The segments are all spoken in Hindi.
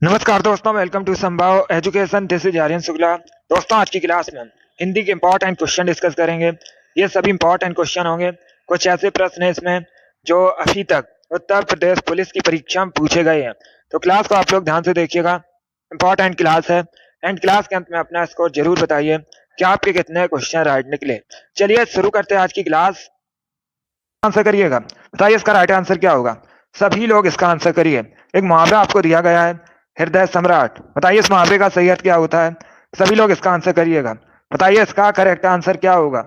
नमस्कार दोस्तों, welcome to Sambhav education. This is Aryan Shukla. दोस्तों, आज की क्लास में हम हिंदी के इंपॉर्टेंट क्वेश्चन डिस्कस करेंगे। ये सभी इंपॉर्टेंट क्वेश्चन होंगे। कुछ ऐसे प्रश्न हैं इसमें जो अभी तक उत्तर प्रदेश पुलिस की परीक्षा में पूछे गए हैं। तो क्लास को आप लोग ध्यान से देखिएगा, इंपॉर्टेंट क्लास है। एंड क्लास के अंत में अपना स्कोर जरूर बताइए कि आपके कितने क्वेश्चन राइट निकले। चलिए शुरू करते हैं आज की क्लास। आंसर करिएगा, बताइए इसका राइट आंसर क्या होगा। सभी लोग इसका आंसर करिए। एक मुहावरा आपको दिया गया है, हृदय सम्राट। बताइए इस मुहावरे का सही अर्थ क्या होता है। सभी लोग इसका आंसर करिएगा। बताइए इसका करेक्ट आंसर क्या होगा।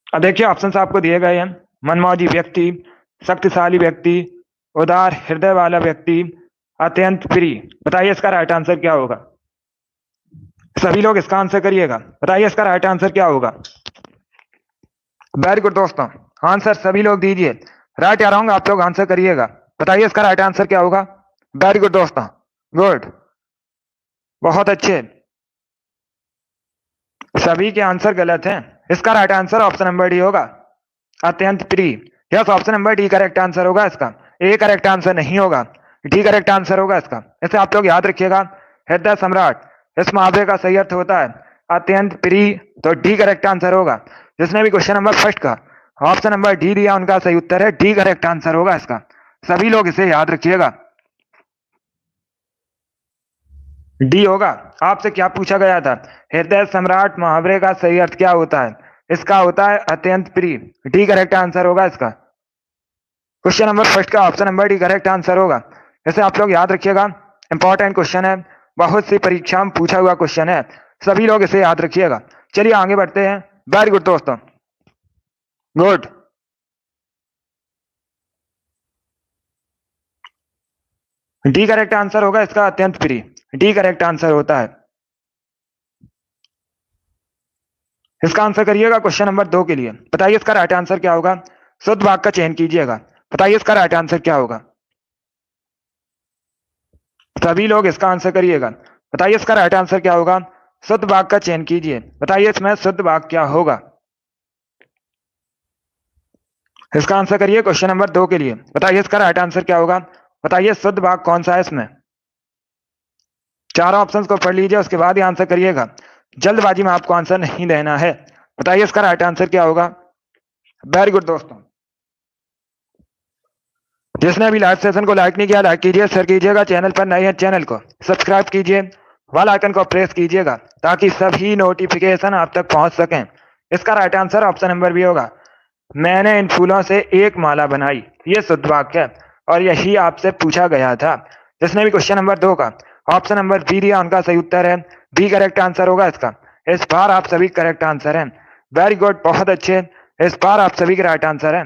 अब देखिए ऑप्शन आपको दिए गए हैं। मनमौजी व्यक्ति, शक्तिशाली व्यक्ति, उदार हृदय वाला व्यक्ति, अत्यंत प्रिय। बताइए इसका राइट आंसर क्या होगा। सभी लोग इसका आंसर करिएगा। बताइए इसका राइट आंसर क्या होगा। वेरी गुड दोस्तों, आंसर सभी लोग दीजिए। राइट या रॉन्ग आप लोग आंसर करिएगा। बताइए इसका राइट आंसर क्या होगा। वेरी गुड दोस्तों, गुड, बहुत अच्छे। सभी के आंसर गलत हैं। इसका right answer option number D होगा, अत्यंत प्रिय। Yes, option number D correct answer होगा इसका। ए करेक्ट आंसर नहीं होगा, डी करेक्ट आंसर होगा इसका। इसे आप लोग याद रखिएगा। हृदय सम्राट, इस मुहावरे का सही अर्थ होता है अत्यंत प्रिय। तो डी करेक्ट आंसर होगा। जिसने भी क्वेश्चन नंबर फर्स्ट का ऑप्शन नंबर डी दिया उनका सही उत्तर है डी करेक्ट आंसर होगा इसका। सभी लोग इसे याद रखिएगा, डी होगा। आपसे क्या पूछा गया था, हृदय सम्राट मुहावरे का सही अर्थ क्या होता है। इसका होता है अत्यंत प्रिय। डी करेक्ट आंसर होगा इसका। क्वेश्चन नंबर फर्स्ट का option number D correct answer होगा। इसे आप लोग याद रखिएगा, इंपॉर्टेंट क्वेश्चन है, बहुत सी परीक्षा में पूछा हुआ क्वेश्चन है। सभी लोग इसे याद रखिएगा। चलिए आगे बढ़ते हैं। वेरी गुड दोस्तों, गुड। डी करेक्ट आंसर होगा इसका, अत्यंत प्रिय। डी करेक्ट आंसर होता है। इसका आंसर करिएगा क्वेश्चन नंबर 2 के लिए। बताइए इसका राइट आंसर क्या होगा। शुद्ध वाक्य का चयन कीजिएगा। बताइए इसका राइट आंसर क्या होगा। सभी लोग इसका आंसर करिएगा। बताइए इसका राइट आंसर क्या होगा। शुद्ध वाक्य का चयन कीजिए। बताइए इसमें शुद्ध वाक्य क्या होगा। इसका आंसर करिए क्वेश्चन नंबर 2 के लिए। बताइए इसका राइट आंसर क्या होगा। बताइए शुद्ध वाक्य कौन सा है इसमें। चारों ऑप्शंस को पढ़ लीजिए, उसके बाद ही आंसर करिएगा। जल्दबाजी में आपको आंसर नहीं देना है। बताइए इसका राइट आंसर क्या होगा। वेरी गुड दोस्तों, जिसने अभी लाइव सेशन को लाइक नहीं किया लाइक कीजिए, शेयर कीजिएगा। चैनल पर नए हैं चैनल को सब्सक्राइब कीजिए, वाला आइकन को प्रेस कीजिएगा ताकि सभी नोटिफिकेशन आप तक पहुंच सकें। इसका right answer option number B होगा, मैंने इन फूलों से एक माला बनाई। ये शुद्ध वाक्य है और यही आपसे पूछा गया था। जिसने भी क्वेश्चन नंबर 2 का ऑप्शन नंबर बी दिया उनका सही उत्तर है बी करेक्ट आंसर होगा इसका। इस बार आप सभी करेक्ट आंसर हैं। वेरी गुड, बहुत अच्छे। इस बार आप सभी के राइट आंसर हैं।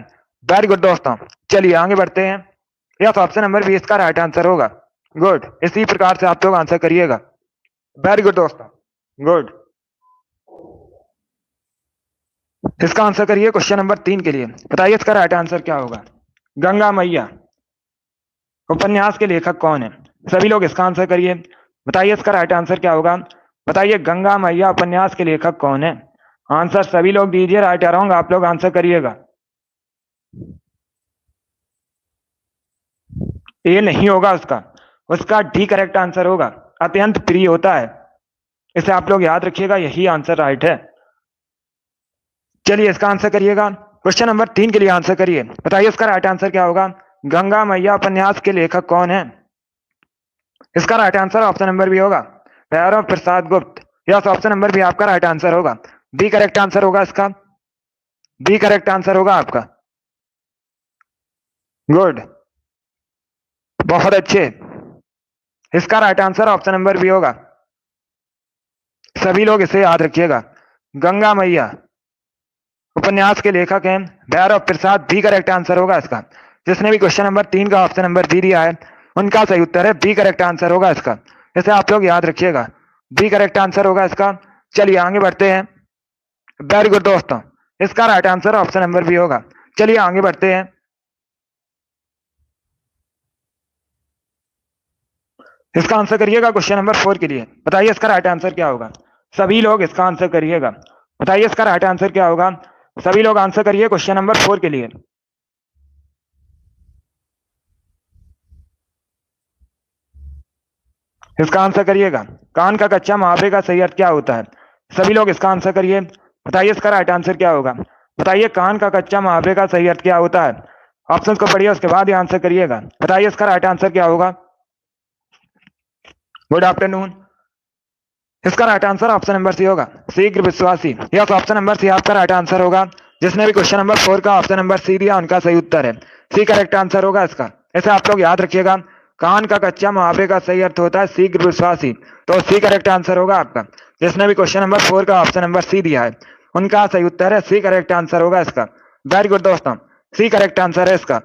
वेरी गुड दोस्तों, चलिए आगे बढ़ते हैं। यस, ऑप्शन नंबर बी इसका राइट आंसर होगा। गुड, इसी प्रकार से आप लोग आंसर करिएगा। वेरी गुड दोस्तों, गुड। इसका आंसर करिए क्वेश्चन नंबर 3 के लिए। बताइए इसका राइट आंसर क्या होगा। गंगा मैया उपन्यास के लेखक कौन है। सभी लोग इसका आंसर करिए। बताइए इसका राइट आंसर क्या होगा। बताइए गंगा मैया उपन्यास के लेखक कौन है। आंसर सभी लोग दीजिए, राइट या रॉन्ग आप लोग आंसर करिएगा। ए नहीं होगा उसका, उसका डी करेक्ट आंसर होगा, अत्यंत प्रिय होता है। इसे आप लोग याद रखिएगा, यही आंसर राइट है। चलिए इसका आंसर करिएगा। क्वेश्चन नंबर 3 के लिए आंसर करिए। बताइए इसका राइट आंसर क्या होगा। गंगा मैया उपन्यास के लेखक कौन है। इसका right answer option number B होगा, Bhairav Prasad Gupt. Yes, option number B आपका राइट आंसर होगा। बी करेक्ट आंसर होगा इसका। बी करेक्ट आंसर होगा आपका। गुड, बहुत अच्छे। इसका right answer option number B होगा। सभी लोग इसे याद रखिएगा। गंगा मैया उपन्यास के लेखक हैं भैरव प्रसाद। बी करेक्ट आंसर होगा इसका। जिसने भी क्वेश्चन नंबर 3 का ऑप्शन नंबर बी दिया है उनका सही उत्तर है बी करेक्ट आंसर होगा इसका। इसे आप लोग याद रखिएगा, बी करेक्ट आंसर होगा इसका। चलिए आगे बढ़ते हैं। वेरी गुड दोस्तों, इसका right answer option number B होगा। चलिए आगे बढ़ते हैं। इसका आंसर करिएगा क्वेश्चन नंबर 4 के लिए। बताइए इसका राइट आंसर क्या होगा। सभी लोग इसका आंसर करिएगा। बताइए इसका राइट आंसर क्या होगा। सभी लोग आंसर करिए क्वेश्चन नंबर 4 के लिए। इसका आंसर करिएगा। कान का कच्चा मुहावरे का सही अर्थ क्या होता है? सभी लोग इसका आंसर करिए। बताइए इसका राइट आंसर क्या होगा? बताइए कान का कच्चा मुहावरे का सही अर्थ क्या होता है? ऑप्शंस को पढ़िए, उसके बाद ही आंसर करिएगा। बताइए इसका राइट आंसर क्या होगा? Good afternoon. इसका right answer option number C होगा, शीघ्र विश्वासी। यस, ऑप्शन नंबर सी आपका राइट आंसर होगा। जिसने भी क्वेश्चन नंबर 4 का ऑप्शन नंबर सी दिया उनका सही उत्तर है। सी करेक्ट आंसर होगा इसका। ऐसे आप लोग याद रखिएगा, कान का कच्चा मुहावरे का सही अर्थ होता है शीघ्र विश्वासी, तो सी करेक्ट आंसर होगा आपका। जिसने भी क्वेश्चन नंबर 4 का ऑप्शन नंबर सी दिया है उनका सही उत्तर है, सी करेक्ट आंसर होगा इसका। वेरी गुड दोस्तों, सी करेक्ट आंसर है इसका।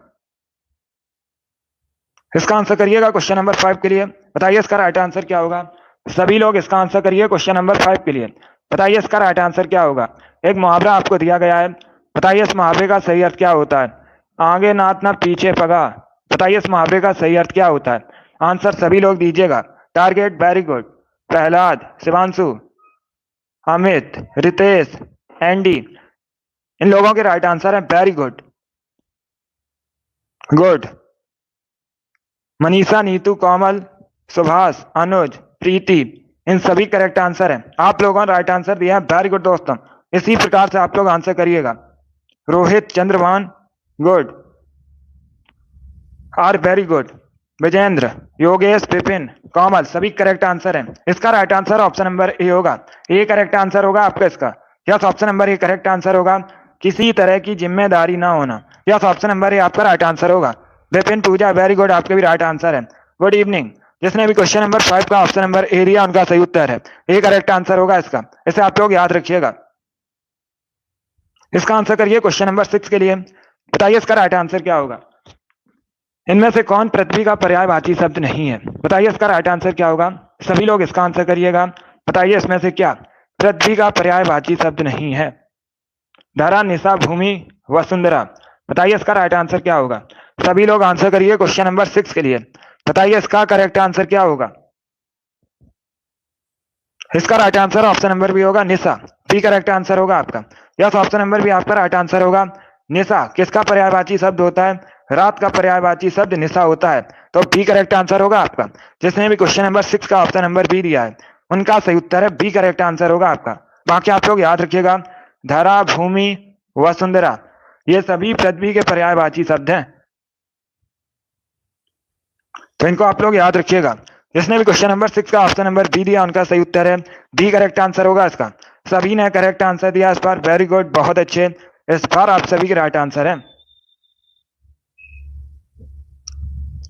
इसका आंसर करिएगा क्वेश्चन नंबर 5 के लिए। बताइए इसका राइट आंसर क्या होगा? सभी लोग इसका आंसर करिए क्वेश्चन नंबर 5 के लिए। बताइए इसका राइट आंसर क्या होगा? एक मुहावरा आपको दिया गया है। बताइए इस मुहावरे का सही अर्थ क्या होता है? आगे नाचना पीछे पगा। बताइए इस मुहावरे का सही अर्थ क्या होता है? आंसर सभी लोग दीजिएगा। Target, very good. Prahlad, Shivanshu, Amit, Ritesh, Andy, इन लोगों के राइट आंसर है। Very good good. Manisha, Neetu, Komal, Subhash, Anuj, Preeti, इन सभी करेक्ट आंसर है। आप लोगों ने राइट आंसर दिया है। वेरी गुड दोस्तों, इसी प्रकार से आप लोग आंसर करिएगा। रोहित, चंद्रभान, गुड, आर वेरी गुड। विजेंद्र, योगेश, विपिन, कोमल, सभी करेक्ट आंसर है। इसका right answer option number A होगा। ए करेक्ट आंसर होगा आपका इसका। Yes, option number A correct answer होगा। किसी तरह की जिम्मेदारी ना होना। यस, ऑप्शन नंबर ए आपका राइट आंसर होगा। विपिन, पूजा, वेरी गुड, आपके भी राइट आंसर है। Good evening. जिसने भी क्वेश्चन नंबर 5 का ऑप्शन नंबर ए दिया उनका सही उत्तर है। ए करेक्ट आंसर होगा इसका। इसे आप लोग याद रखिएगा। इसका आंसर करिए क्वेश्चन नंबर 6 के लिए। बताइए इसका राइट आंसर क्या होगा? इनमें से कौन पृथ्वी का पर्यायवाची शब्द नहीं है? बताइए इसका राइट आंसर क्या होगा? सभी लोग इसका आंसर करिएगा। बताइए इसमें से क्या पृथ्वी का पर्यायवाची शब्द नहीं है? धरा, निशा, भूमि, वसुंधरा। बताइए इसका राइट आंसर क्या होगा? सभी लोग आंसर करिए क्वेश्चन नंबर 6 के लिए। बताइए इसका करेक्ट आंसर क्या होगा? इसका right answer option number B होगा, निशा। बी करेक्ट आंसर होगा आपका। यस, ऑप्शन नंबर बी आपका राइट आंसर होगा। निशा किसका पर्यायवाची शब्द होता है? रात का पर्यायवाची शब्द निशा होता है, तो बी करेक्ट आंसर होगा आपका। जिसने भी क्वेश्चन नंबर 6 का ऑप्शन नंबर बी दिया है उनका सही उत्तर है, बी करेक्ट आंसर होगा आपका। बाकी आप लोग याद रखिएगा, धरा, भूमि, वसुंधरा, ये सभी पृथ्वी के पर्यायवाची शब्द हैं, तो इनको आप लोग याद रखिएगा। जिसने भी क्वेश्चन नंबर 6 का ऑप्शन नंबर बी दिया उनका सही उत्तर है, बी करेक्ट आंसर होगा इसका। सभी ने करेक्ट आंसर दिया इस बार। वेरी गुड, बहुत अच्छे। इस बार आप सभी के राइट आंसर है।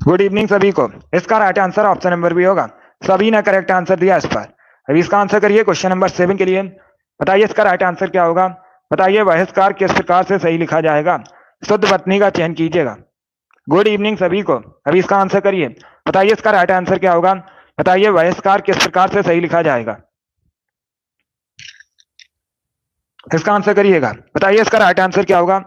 गुड इवनिंग सभी को। इसका right answer option number B होगा। सभी ने करेक्ट आंसर दिया इस बार। अभी इसका आंसर करिए क्वेश्चन नंबर 7 के लिए। बताइए इसका राइट आंसर क्या होगा? बताइए बहिष्कार किस प्रकार से सही लिखा जाएगा? शुद्ध पत्नी का चयन कीजिएगा। गुड इवनिंग सभी को। अभी इसका आंसर करिए। बताइए इसका राइट आंसर क्या होगा? बताइए बहिष्कार किस प्रकार से सही लिखा जाएगा? इसका आंसर करिएगा। बताइए इसका राइट आंसर क्या होगा?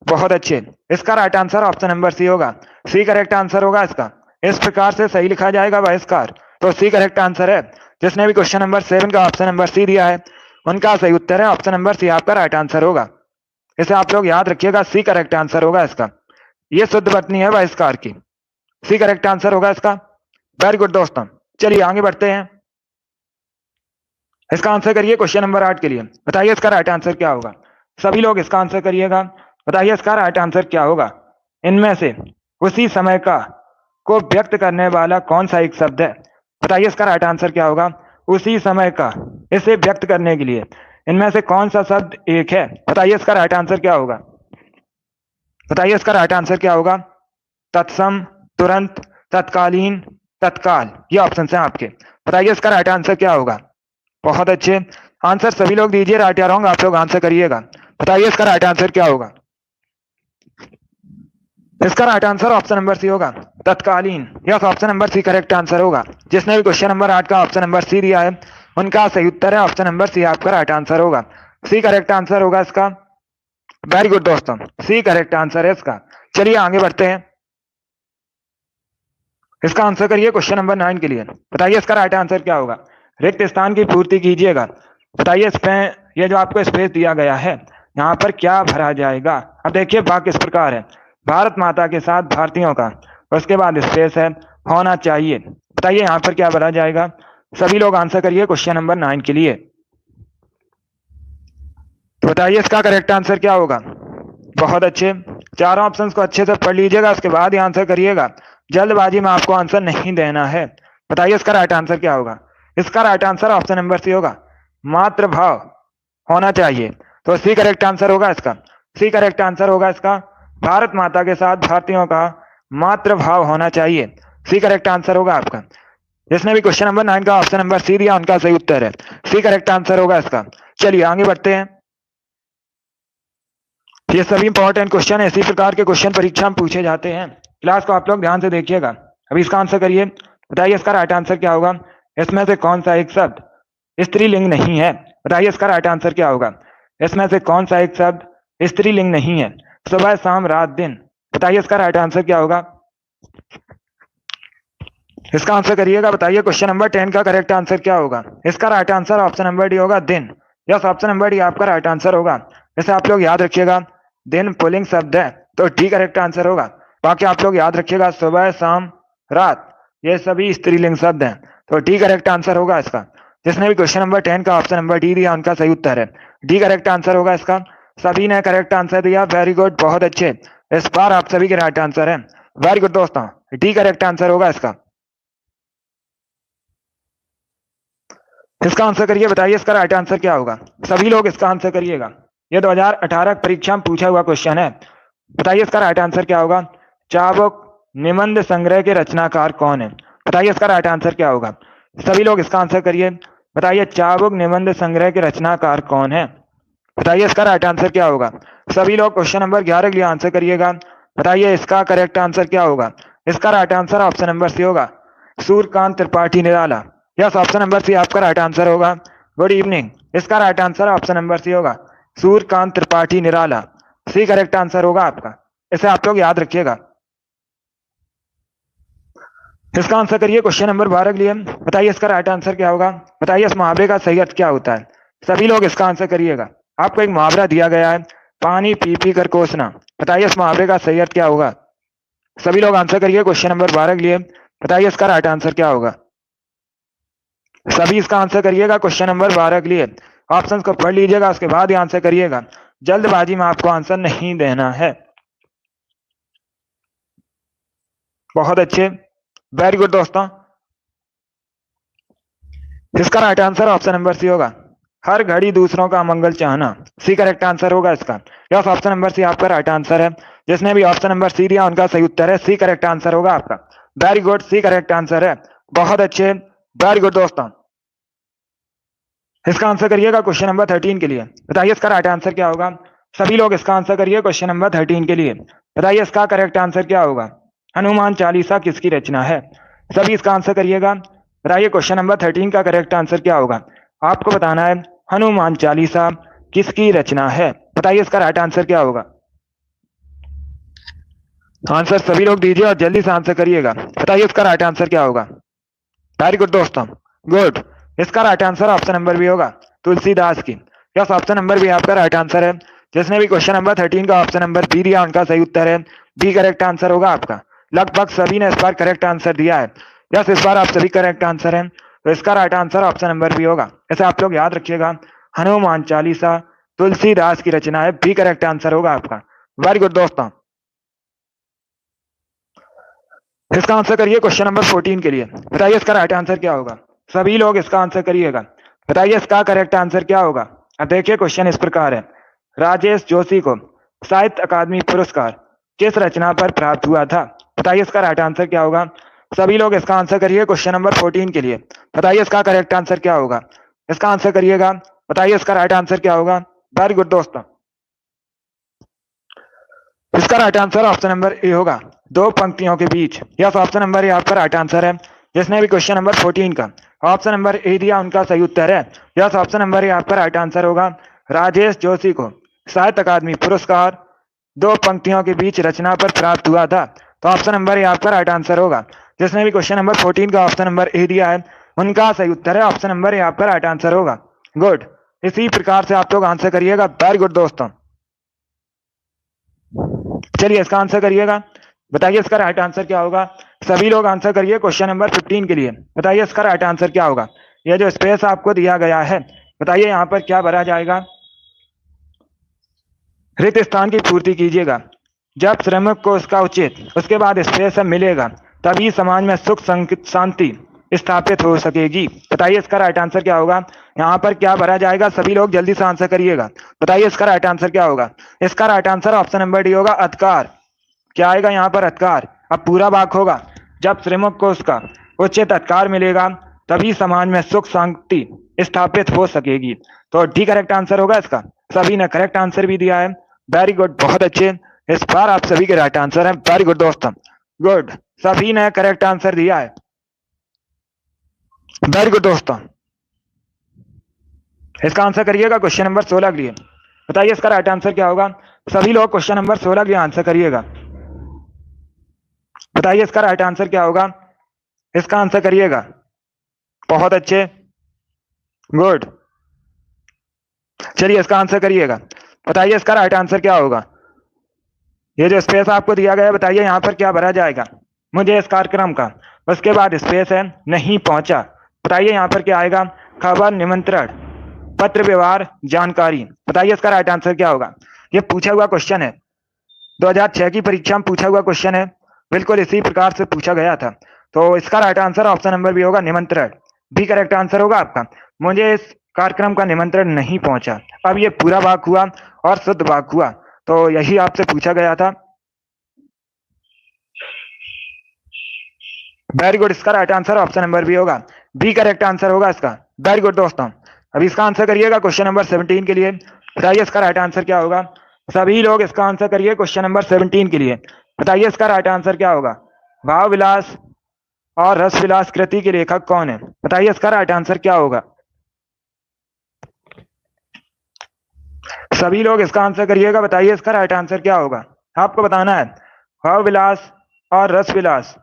बहुत अच्छे। इसका right answer option number C होगा। सी करेक्ट आंसर होगा इसका। इस प्रकार से सही लिखा जाएगा बहिष्कार, तो सी करेक्ट आंसर है। जिसने भी क्वेश्चन नंबर 7 का ऑप्शन नंबर सी दिया है उनका सही उत्तर है ऑप्शन नंबर सी आपका राइट आंसर होगा। इसे आप लोग याद रखिएगा, सी करेक्ट आंसर होगा इसका। ये शुद्ध पत्नी है बहिष्कार की, सी करेक्ट आंसर होगा इसका। वेरी गुड दोस्तों, चलिए आगे बढ़ते हैं। इसका आंसर करिए क्वेश्चन नंबर 8 के लिए। बताइए इसका राइट आंसर क्या होगा? सभी लोग इसका आंसर करिएगा। बताइए इसका राइट आंसर क्या होगा? इनमें से उसी समय का को व्यक्त करने वाला कौन सा एक शब्द है? बताइए इसका राइट आंसर क्या होगा? उसी समय का, इसे व्यक्त करने के लिए इनमें से कौन सा शब्द एक है? बताइए इसका राइट आंसर क्या होगा? बताइए इसका राइट आंसर क्या होगा? तत्सम, तुरंत, तत्कालीन, तत्काल, ये ऑप्शन है आपके। बताइए इसका राइट आंसर क्या होगा? बहुत अच्छे आंसर सभी लोग दीजिए। राइट या रॉन्ग आप लोग आंसर करिएगा। बताइए इसका राइट आंसर क्या होगा? इसका right answer option number C होगा, तत्कालीन। Yes, option number C correct answer होगा। जिसने भी क्वेश्चन नंबर 8 का ऑप्शन नंबर सी दिया है उनका सही उत्तर है ऑप्शन नंबर सी आपका राइट आंसर होगा। सी करेक्ट आंसर होगा इसका। वेरी गुड दोस्तों, सी करेक्ट आंसर है इसका। चलिए आगे बढ़ते हैं। इसका आंसर करिए क्वेश्चन नंबर 9 के लिए। बताइए इसका राइट आंसर क्या होगा? रिक्त स्थान की पूर्ति कीजिएगा। बताइए इसमें ये जो आपको स्पेस दिया गया है यहाँ पर क्या भरा जाएगा? अब देखिए वाक्य इस प्रकार है, भारत माता के साथ भारतीयों का, उसके बाद स्पेस है, होना चाहिए। बताइए यहाँ पर क्या भरा जाएगा। सभी लोग आंसर करिए क्वेश्चन नंबर 9 के लिए। तो बताइए इसका करेक्ट आंसर क्या होगा। बहुत अच्छे, चारों ऑप्शंस को अच्छे से पढ़ लीजिएगा, उसके बाद ही आंसर करिएगा। जल्दबाजी में आपको आंसर नहीं देना है। बताइए इसका राइट आंसर क्या होगा। इसका right answer option number C होगा, मातृभाव होना चाहिए। तो सी करेक्ट आंसर होगा इसका। सी करेक्ट आंसर होगा इसका, भारत माता के साथ भारतीयों का मातृभाव होना चाहिए। सी करेक्ट आंसर होगा आपका। जिसने भी क्वेश्चन नंबर 9 का ऑप्शन नंबर सी दिया उनका सही उत्तर है। सी करेक्ट आंसर होगा इसका। चलिए आगे बढ़ते हैं। ये सभी इंपॉर्टेंट क्वेश्चन है, इसी प्रकार के क्वेश्चन परीक्षा में पूछे जाते हैं। क्लास को आप लोग ध्यान से देखिएगा। अभी इसका आंसर करिए। बताइए इसका राइट आंसर क्या होगा। इसमें से कौन सा एक शब्द स्त्रीलिंग नहीं है। बताइए इसका राइट आंसर क्या होगा। इसमें से कौन सा एक शब्द स्त्रीलिंग नहीं है। सुबह शाम रात दिन। बताइए इसका राइट आंसर क्या होगा। इसका आंसर करिएगा। बताइए क्वेश्चन नंबर 10 का करेक्ट आंसर क्या होगा। इसका right answer option number D होगा, दिन। यस, ऑप्शन नंबर डी आपका राइट आंसर होगा। इसे आप लोग याद रखिएगा, दिन पुल्लिंग शब्द है तो डी करेक्ट आंसर होगा। बाकी आप लोग याद रखिएगा, सुबह शाम रात ये सभी स्त्रीलिंग शब्द हैं तो डी करेक्ट आंसर होगा इसका। जिसने भी क्वेश्चन नंबर 10 का ऑप्शन नंबर डी दिया उनका सही उत्तर है। डी करेक्ट आंसर होगा इसका। सभी ने करेक्ट आंसर दिया, वेरी गुड, बहुत अच्छे। इस बार आप सभी के राइट आंसर है। वेरी गुड दोस्तों, डी करेक्ट आंसर होगा इसका। इसका आंसर करिए। बताइए इसका राइट आंसर क्या होगा। सभी लोग इसका आंसर करिएगा। ये 2018 परीक्षा में पूछा हुआ क्वेश्चन है। बताइए इसका राइट आंसर क्या होगा। चाबुक निबंध संग्रह के रचनाकार कौन है। बताइए इसका राइट आंसर क्या होगा। सभी लोग इसका आंसर करिए। बताइए चाबुक निबंध संग्रह के रचनाकार कौन है। बताइए इसका राइट आंसर क्या होगा। सभी लोग क्वेश्चन नंबर 11 के लिए आंसर करिएगा। बताइए इसका करेक्ट आंसर क्या होगा। इसका right answer option number C होगा, Suryakant Tripathi Nirala. Yes, option number C आपका राइट आंसर होगा। Good evening. इसका right answer option number C होगा, Suryakant Tripathi Nirala. C correct answer होगा आपका। इसे आप लोग याद रखिएगा। इसका आंसर करिए क्वेश्चन नंबर 12 के लिए। बताइए इसका राइट आंसर क्या होगा। बताइए इस मुहावरे का सही अर्थ क्या होता है। सभी लोग इसका आंसर करिएगा। आपको एक मुहावरा दिया गया है, पानी पी पी कर कोसना। बताइए इस मुहावरे का सही अर्थ क्या होगा। सभी लोग आंसर करिए क्वेश्चन नंबर 12 के लिए। बताइए इसका राइट आंसर क्या होगा। सभी इसका आंसर करिएगा क्वेश्चन नंबर 12 के लिए। ऑप्शंस को पढ़ लीजिएगा, उसके बाद ही आंसर करिएगा। जल्दबाजी में आपको आंसर नहीं देना है। बहुत अच्छे, वेरी गुड दोस्तों। इसका right answer option number C होगा, हर घड़ी दूसरों का मंगल चाहना। सी करेक्ट आंसर होगा इसका। यस, ऑप्शन नंबर सी आपका राइट आंसर है। जिसने भी ऑप्शन नंबर सी दिया उनका सही उत्तर है। सी करेक्ट आंसर होगा आपका। Very good, C correct answer है। बहुत अच्छे, वेरी गुड दोस्तों। इसका आंसर करिएगा क्वेश्चन नंबर 13 के लिए। बताइए इसका राइट आंसर क्या होगा। सभी लोग इसका आंसर करिए क्वेश्चन नंबर 13 के लिए। बताइए इसका करेक्ट आंसर क्या होगा। हनुमान चालीसा किसकी रचना है। सभी इसका आंसर करिएगा। बताइए क्वेश्चन नंबर 13 का करेक्ट आंसर क्या होगा। आपको बताना है हनुमान चालीसा किसकी रचना है। बताइए इसका राइट आंसर क्या होगा। आंसर सभी लोग दीजिए और जल्दी से आंसर करिएगा। बताइए इसका राइट आंसर क्या होगा। वेरी गुड दोस्तों, गुड। इसका right answer option number B होगा, तुलसीदास की। यस, ऑप्शन नंबर बी आपका राइट आंसर है। जिसने भी क्वेश्चन नंबर 13 का ऑप्शन नंबर बी दिया उनका सही उत्तर है। बी करेक्ट आंसर होगा आपका। लगभग सभी ने इस बार करेक्ट आंसर दिया है। यस, इस बार आप सभी करेक्ट आंसर है, तो इसका right answer option number B होगा। ऐसे आप लोग याद रखिएगा, हनुमान चालीसा तुलसीदास की रचना है। बी करेक्ट आंसर होगा आपका। वेरी गुड दोस्तों। इसका आंसर करिए क्वेश्चन नंबर 14 के लिए। बताइए इसका राइट आंसर क्या होगा। सभी लोग इसका आंसर करिएगा। बताइए इसका करेक्ट आंसर क्या होगा। अब देखिए क्वेश्चन इस प्रकार है, राजेश जोशी को साहित्य अकादमी पुरस्कार किस रचना पर प्राप्त हुआ था। बताइए इसका राइट आंसर क्या होगा। सभी लोग इसका आंसर करिए क्वेश्चन नंबर 14 के लिए। बताइए इसका करेक्ट आंसर क्या होगा। इसका आंसर करिएगा। बताइए इसका राइट आंसर क्या होगा। वेरी गुड दोस्तों। इसका right answer option number A होगा, दो पंक्तियों के बीच। यस, ऑप्शन नंबर ए आपका राइट आंसर है। जिसने भी क्वेश्चन नंबर 14 का ऑप्शन नंबर ए दिया उनका सही उत्तर है। यस, ऑप्शन नंबर ए आपका राइट आंसर होगा। राजेश जोशी को साहित्य अकादमी पुरस्कार दो पंक्तियों के बीच रचना पर प्राप्त हुआ था, तो ऑप्शन नंबर ए आपका राइट आंसर होगा। जिसने भी क्वेश्चन नंबर 14 का ऑप्शन नंबर ए दिया है उनका सही उत्तर है। ऑप्शन नंबर ए आपका राइट आंसर होगा। गुड, इसी प्रकार से आप लोग आंसर करिएगा। वेरी गुड दोस्तों। चलिए इसका आंसर करिएगा। बताइए इसका राइट आंसर क्या होगा। सभी लोग आंसर करिए क्वेश्चन नंबर 15 के लिए। बताइए इसका राइट आंसर क्या होगा। यह जो स्पेस आपको दिया गया है, बताइए यहाँ पर क्या भरा जाएगा। रिक्त स्थान की पूर्ति कीजिएगा। जब श्रमिक को उसका उचित उसके बाद स्पेस मिलेगा तभी समाज में सुख शांति स्थापित हो सकेगी। बताइए इसका राइट आंसर क्या होगा। यहाँ पर क्या भरा जाएगा, सभी लोग जल्दी से आंसर करिएगा। बताइए इसका राइट आंसर क्या होगा। इसका right answer option number D होगा, अधिकार। क्या आएगा यहाँ पर, अधिकार। अब पूरा वाक्य होगा, जब श्रमिक को उसका उचित अधिकार मिलेगा तभी समाज में सुख शांति स्थापित हो सकेगी। तो डी करेक्ट आंसर होगा इसका। सभी ने करेक्ट आंसर भी दिया है। वेरी गुड, बहुत अच्छे। इस बार आप सभी के राइट आंसर है। वेरी गुड दोस्तों, गुड, सभी ने करेक्ट आंसर दिया है। वेरी गुड दोस्तों, इसका आंसर करिएगा क्वेश्चन नंबर 16 के लिए। बताइए इसका राइट आंसर क्या होगा। सभी लोग क्वेश्चन नंबर 16 के लिए आंसर करिएगा। बताइए इसका राइट आंसर क्या होगा। इसका आंसर करिएगा। बहुत अच्छे, गुड। चलिए इसका आंसर करिएगा। बताइए इसका राइट आंसर क्या होगा। ये जो स्पेस आपको दिया गया है, बताइए यहाँ पर क्या भरा जाएगा। मुझे इस कार्यक्रम का उसके बाद स्पेस है नहीं पहुंचा। बताइए यहाँ पर क्या आएगा, खबर, निमंत्रण, पत्र व्यवहार, जानकारी। बताइए इसका राइट आंसर क्या होगा। ये पूछा हुआ क्वेश्चन है, 2006 की परीक्षा में पूछा हुआ क्वेश्चन है, बिल्कुल इसी प्रकार से पूछा गया था। तो इसका right answer option number B होगा, निमंत्रण। भी करेक्ट आंसर होगा आपका। मुझे इस कार्यक्रम का निमंत्रण नहीं पहुंचा। अब ये पूरा वाक्य हुआ और शुद्ध वाक्य हुआ, तो यही आपसे पूछा गया था। वेरी गुड, इसका right answer option number B होगा, बी करेक्ट आंसर होगा इसका। वेरी गुड दोस्तों, अब इसका आंसर करिएगा क्वेश्चन नंबर 17 के लिए। बताइए इसका राइट आंसर क्या होगा। सभी लोग इसका आंसर करिए क्वेश्चन नंबर 17 के लिए। बताइए इसका राइट आंसर क्या होगा। भाव विलास और रस विलास कृति के लेखक कौन है। बताइए इसका राइट आंसर क्या होगा। सभी लोग इसका आंसर करिएगा। बताइए इसका राइट आंसर क्या होगा। आपको बताना है भाव विलास और रस विलास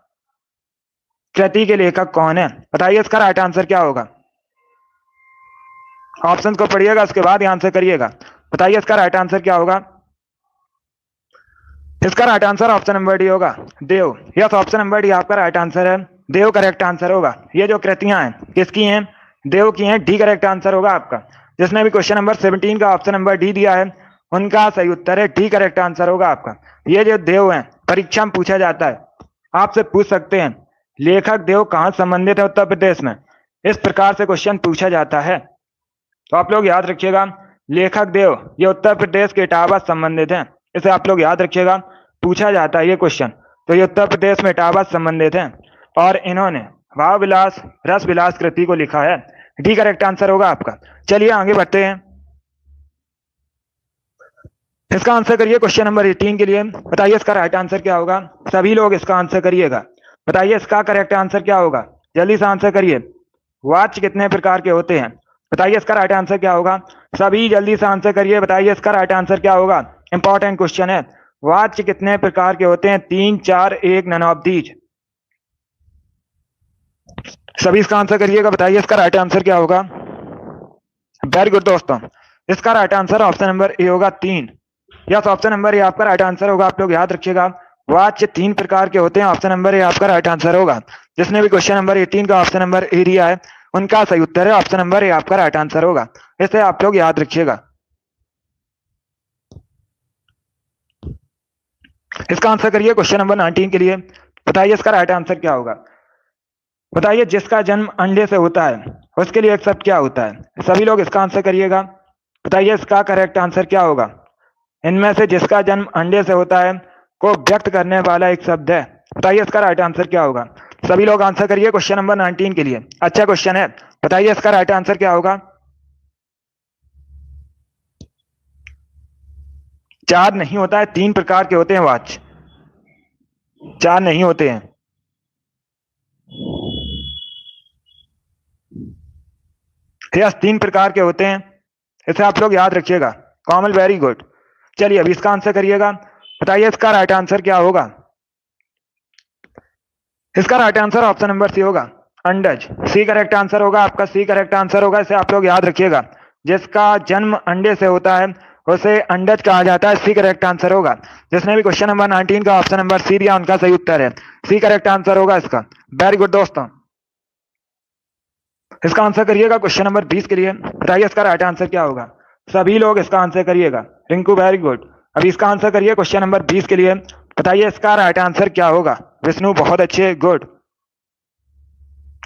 कृति के लेखक कौन है। बताइए इसका राइट आंसर क्या होगा। ऑप्शन को पढ़िएगा, उसके बाद आंसर करिएगा। बताइए इसका राइट आंसर क्या होगा। इसका right answer option number D होगा, देव। यस, ऑप्शन नंबर डी आपका राइट आंसर है, देव करेक्ट आंसर होगा। ये जो कृतियां हैं किसकी हैं, देव की हैं। डी करेक्ट आंसर होगा आपका। जिसने भी क्वेश्चन नंबर 17 का ऑप्शन नंबर डी दिया है उनका सही उत्तर है डी करेक्ट आंसर होगा आपका। ये जो देव हैं परीक्षा में पूछा जाता है, आपसे पूछ सकते हैं लेखक देव कहाँ संबंधित है उत्तर प्रदेश में, इस प्रकार से क्वेश्चन पूछा जाता है। तो आप लोग याद रखिएगा, लेखक देव ये उत्तर प्रदेश के इटावा संबंधित हैं। इसे आप लोग याद रखिएगा, पूछा जाता है ये क्वेश्चन। तो ये उत्तर प्रदेश में इटावा संबंधित हैं और इन्होंने भाव विलास रस विलास कृति को लिखा है। डी करेक्ट आंसर होगा आपका। चलिए आगे बढ़ते हैं। इसका आंसर करिए क्वेश्चन नंबर 18 के लिए। बताइए इसका राइट आंसर क्या होगा। सभी लोग इसका आंसर करिएगा। बताइए इसका करेक्ट आंसर क्या होगा। जल्दी से आंसर करिए। वाच्य कितने प्रकार के होते हैं। बताइए इसका राइट आंसर क्या होगा। सभी जल्दी से आंसर करिए। बताइए इसका राइट आंसर क्या होगा। इंपॉर्टेंट क्वेश्चन है। वाच्य कितने प्रकार के होते हैं। 3, 4, 1, नन ऑफ दीज। सभी इसका आंसर करिएगा। बताइए इसका राइट आंसर क्या होगा। वेरी गुड दोस्तों, इसका right answer option number A होगा, 3। यस, ऑप्शन नंबर ए आपका राइट आंसर होगा। आप लोग याद रखिएगा, वाच्य 3 प्रकार के होते हैं। ऑप्शन नंबर ए आपका राइट आंसर होगा। जिसने भी क्वेश्चन नंबर 18 का ऑप्शन नंबर ए दिया है उनका सही उत्तर है ऑप्शन नंबर ए आपका राइट आंसर होगा। इसे आप लोग याद रखिएगा। इसका आंसर करिए क्वेश्चन नंबर 19 के लिए। बताइए इसका राइट आंसर क्या होगा। बताइए जिसका जन्म अंडे से होता है उसके लिए एक शब्द क्या होता है। सभी लोग इसका आंसर करिएगा। बताइए इसका करेक्ट आंसर क्या होगा। इनमें से जिसका जन्म अंडे से होता है को व्यक्त करने वाला एक शब्द है। बताइए इसका राइट आंसर क्या होगा। सभी लोग आंसर करिए क्वेश्चन नंबर 19 के लिए। अच्छा क्वेश्चन है। बताइए इसका राइट आंसर क्या होगा। 4 नहीं होता है, 3 प्रकार के होते हैं वाच्य, 4 नहीं होते हैं। यस, 3 प्रकार के होते हैं। इसे आप लोग याद रखिएगा। Common, very good. चलिए अभी इसका आंसर करिएगा। बताइए इसका राइट आंसर क्या होगा। इसका right answer option number C होगा, अंडज। सी करेक्ट आंसर होगा आपका। सी करेक्ट आंसर होगा। इसे आप लोग याद रखिएगा। जिसका जन्म अंडे से होता है उसे अंडज कहा जाता है। सी करेक्ट आंसर होगा। जिसने भी क्वेश्चन नंबर 19 का ऑप्शन नंबर सी दिया उनका सही उत्तर है। सी करेक्ट आंसर होगा इसका। वेरी गुड दोस्तों। इसका आंसर करिएगा क्वेश्चन नंबर 20 के लिए। बताइए इसका राइट आंसर क्या होगा। सभी लोग इसका आंसर करिएगा। Rinku very good. अभी इसका आंसर करिए क्वेश्चन नंबर 20 के लिए। बताइए इसका राइट आंसर क्या होगा। विष्णु बहुत अच्छे, गुड।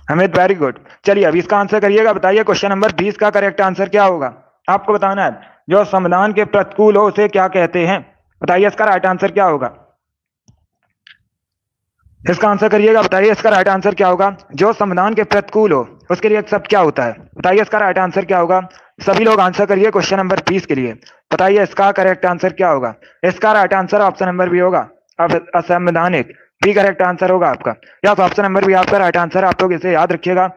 Amit very good. चलिए अभी इसका आंसर करिएगा। बताइए क्वेश्चन नंबर 20 का करेक्ट आंसर क्या होगा। आपको बताना है जो संविधान के प्रतिकूल हो उसे क्या कहते हैं। बताइए इसका राइट आंसर क्या होगा। इसका आंसर करिएगा। बताइए इसका राइट आंसर क्या होगा। जो संविधान के प्रतिकूल हो उसके लिए एक शब्द क्या होता है। बताइए इसका राइट आंसर क्या होगा। सभी लोग आंसर करिए क्वेश्चन नंबर 20 के लिए। बताइए इसका करेक्ट आंसर क्या होगा। इसका right answer option number B होगा, असंवैधानिक। बी करेक्ट आंसर होगा आपका। या ऑप्शन नंबर बी आपका राइट आंसर। आप लोग इसे याद रखिएगा।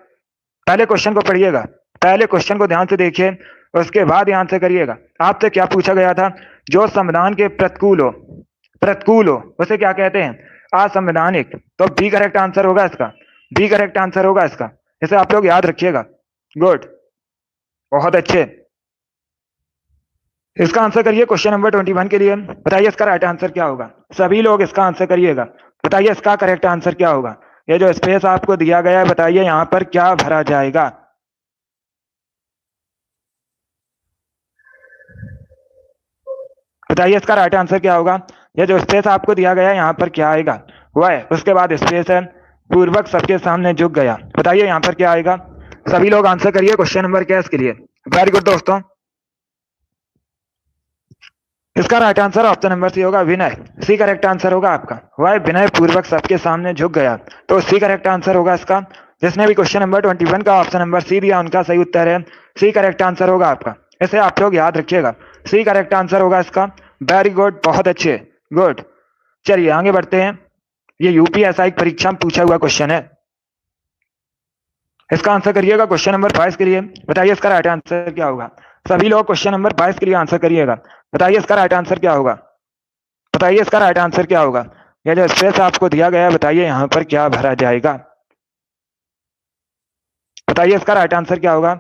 पहले क्वेश्चन को पढ़िएगा, पहले क्वेश्चन को ध्यान से देखिए, उसके बाद ये आंसर करिएगा। आपसे क्या पूछा गया था। जो संविधान के प्रतिकूल हो उसे क्या कहते हैं। असंवैधानिक। तो बी करेक्ट आंसर होगा इसका। बी करेक्ट आंसर होगा इसका। इसे आप लोग याद रखिएगा। गुड, बहुत अच्छे। इसका आंसर करिए क्वेश्चन नंबर 21 के लिए। बताइए इसका राइट आंसर क्या होगा। सभी लोग इसका आंसर करिएगा। बताइए इसका करेक्ट आंसर क्या होगा। ये जो स्पेस आपको दिया गया है, बताइए यहाँ पर क्या भरा जाएगा। बताइए इसका राइट आंसर क्या होगा। ये जो स्पेस आपको दिया गया है यहाँ पर क्या आएगा। वह उसके बाद स्पेस है, पूर्वक सबके सामने झुक गया। बताइए यहाँ पर क्या आएगा। सभी लोग आंसर करिए क्वेश्चन नंबर क्या इसके लिए। वेरी गुड दोस्तों। इसका right answer option number C होगा, विनय। सी करेक्ट आंसर होगा आपका। वह विनय पूर्वक सबके सामने झुक गया, तो सी करेक्ट आंसर होगा इसका। जिसने भी क्वेश्चन नंबर 21 का ऑप्शन नंबर सी दिया उनका सही उत्तर है। सी करेक्ट आंसर होगा आपका। इसे आप लोग याद रखिएगा। सी करेक्ट आंसर होगा इसका। वेरी गुड, बहुत अच्छे, गुड। चलिए आगे बढ़ते हैं। ये यूपीएसआई परीक्षा में पूछा हुआ क्वेश्चन है। इसका आंसर करिएगा क्वेश्चन नंबर 22 के लिए। बताइए इसका राइट आंसर क्या होगा। सभी लोग क्वेश्चन नंबर 22 के लिए आंसर करिएगा। बताइए इसका राइट आंसर क्या होगा। बताइए इसका राइट आंसर क्या होगा। यह जो स्पेस आपको दिया गया है, बताइए यहाँ पर क्या भरा जाएगा। बताइए इसका राइट आंसर क्या होगा।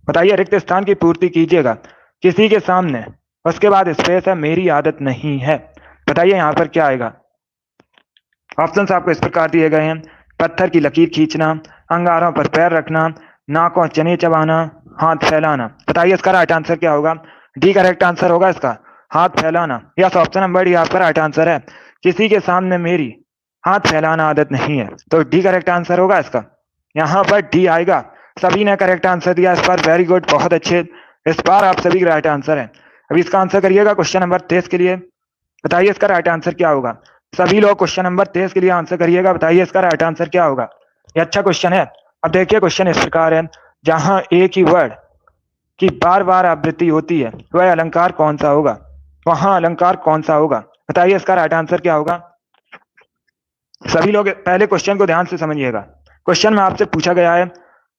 बताइए रिक्त स्थान की पूर्ति कीजिएगा किसी के सामने। उसके बाद स्पेस है, मेरी आदत नहीं है। बताइए यहाँ पर क्या आएगा। ऑप्शंस आपको इस प्रकार दिए गए हैं। पत्थर की लकीर खींचना, अंगारों पर पैर रखना, नाकों चने चबाना, हाथ फैलाना। बताइए इसका राइट आंसर क्या होगा। डी करेक्ट आंसर होगा इसका, हाथ फैलाना। यस, ऑप्शन नंबर डी आपका राइट आंसर है। किसी के सामने मेरी हाथ फैलाना आदत नहीं है, तो डी करेक्ट आंसर होगा इसका। यहाँ पर डी आएगा। सभी ने करेक्ट आंसर दिया इस बार। वेरी गुड, बहुत अच्छे। इस बार आप सभी राइट आंसर है। अभी इसका आंसर करिएगा क्वेश्चन नंबर 23 के लिए। बताइए इसका राइट आंसर क्या होगा। सभी लोग क्वेश्चन नंबर 23 के लिए आंसर करिएगा। बताइए इसका राइट आंसर क्या होगा। ये अच्छा क्वेश्चन है। अब देखिए क्वेश्चन इस प्रकार है। जहां एक ही वर्ड की बार बार आवृत्ति होती है वह अलंकार कौन सा होगा। वहां अलंकार कौन सा होगा। बताइए इसका राइट आंसर क्या होगा। सभी लोग पहले क्वेश्चन को ध्यान से समझिएगा। क्वेश्चन में आपसे पूछा गया है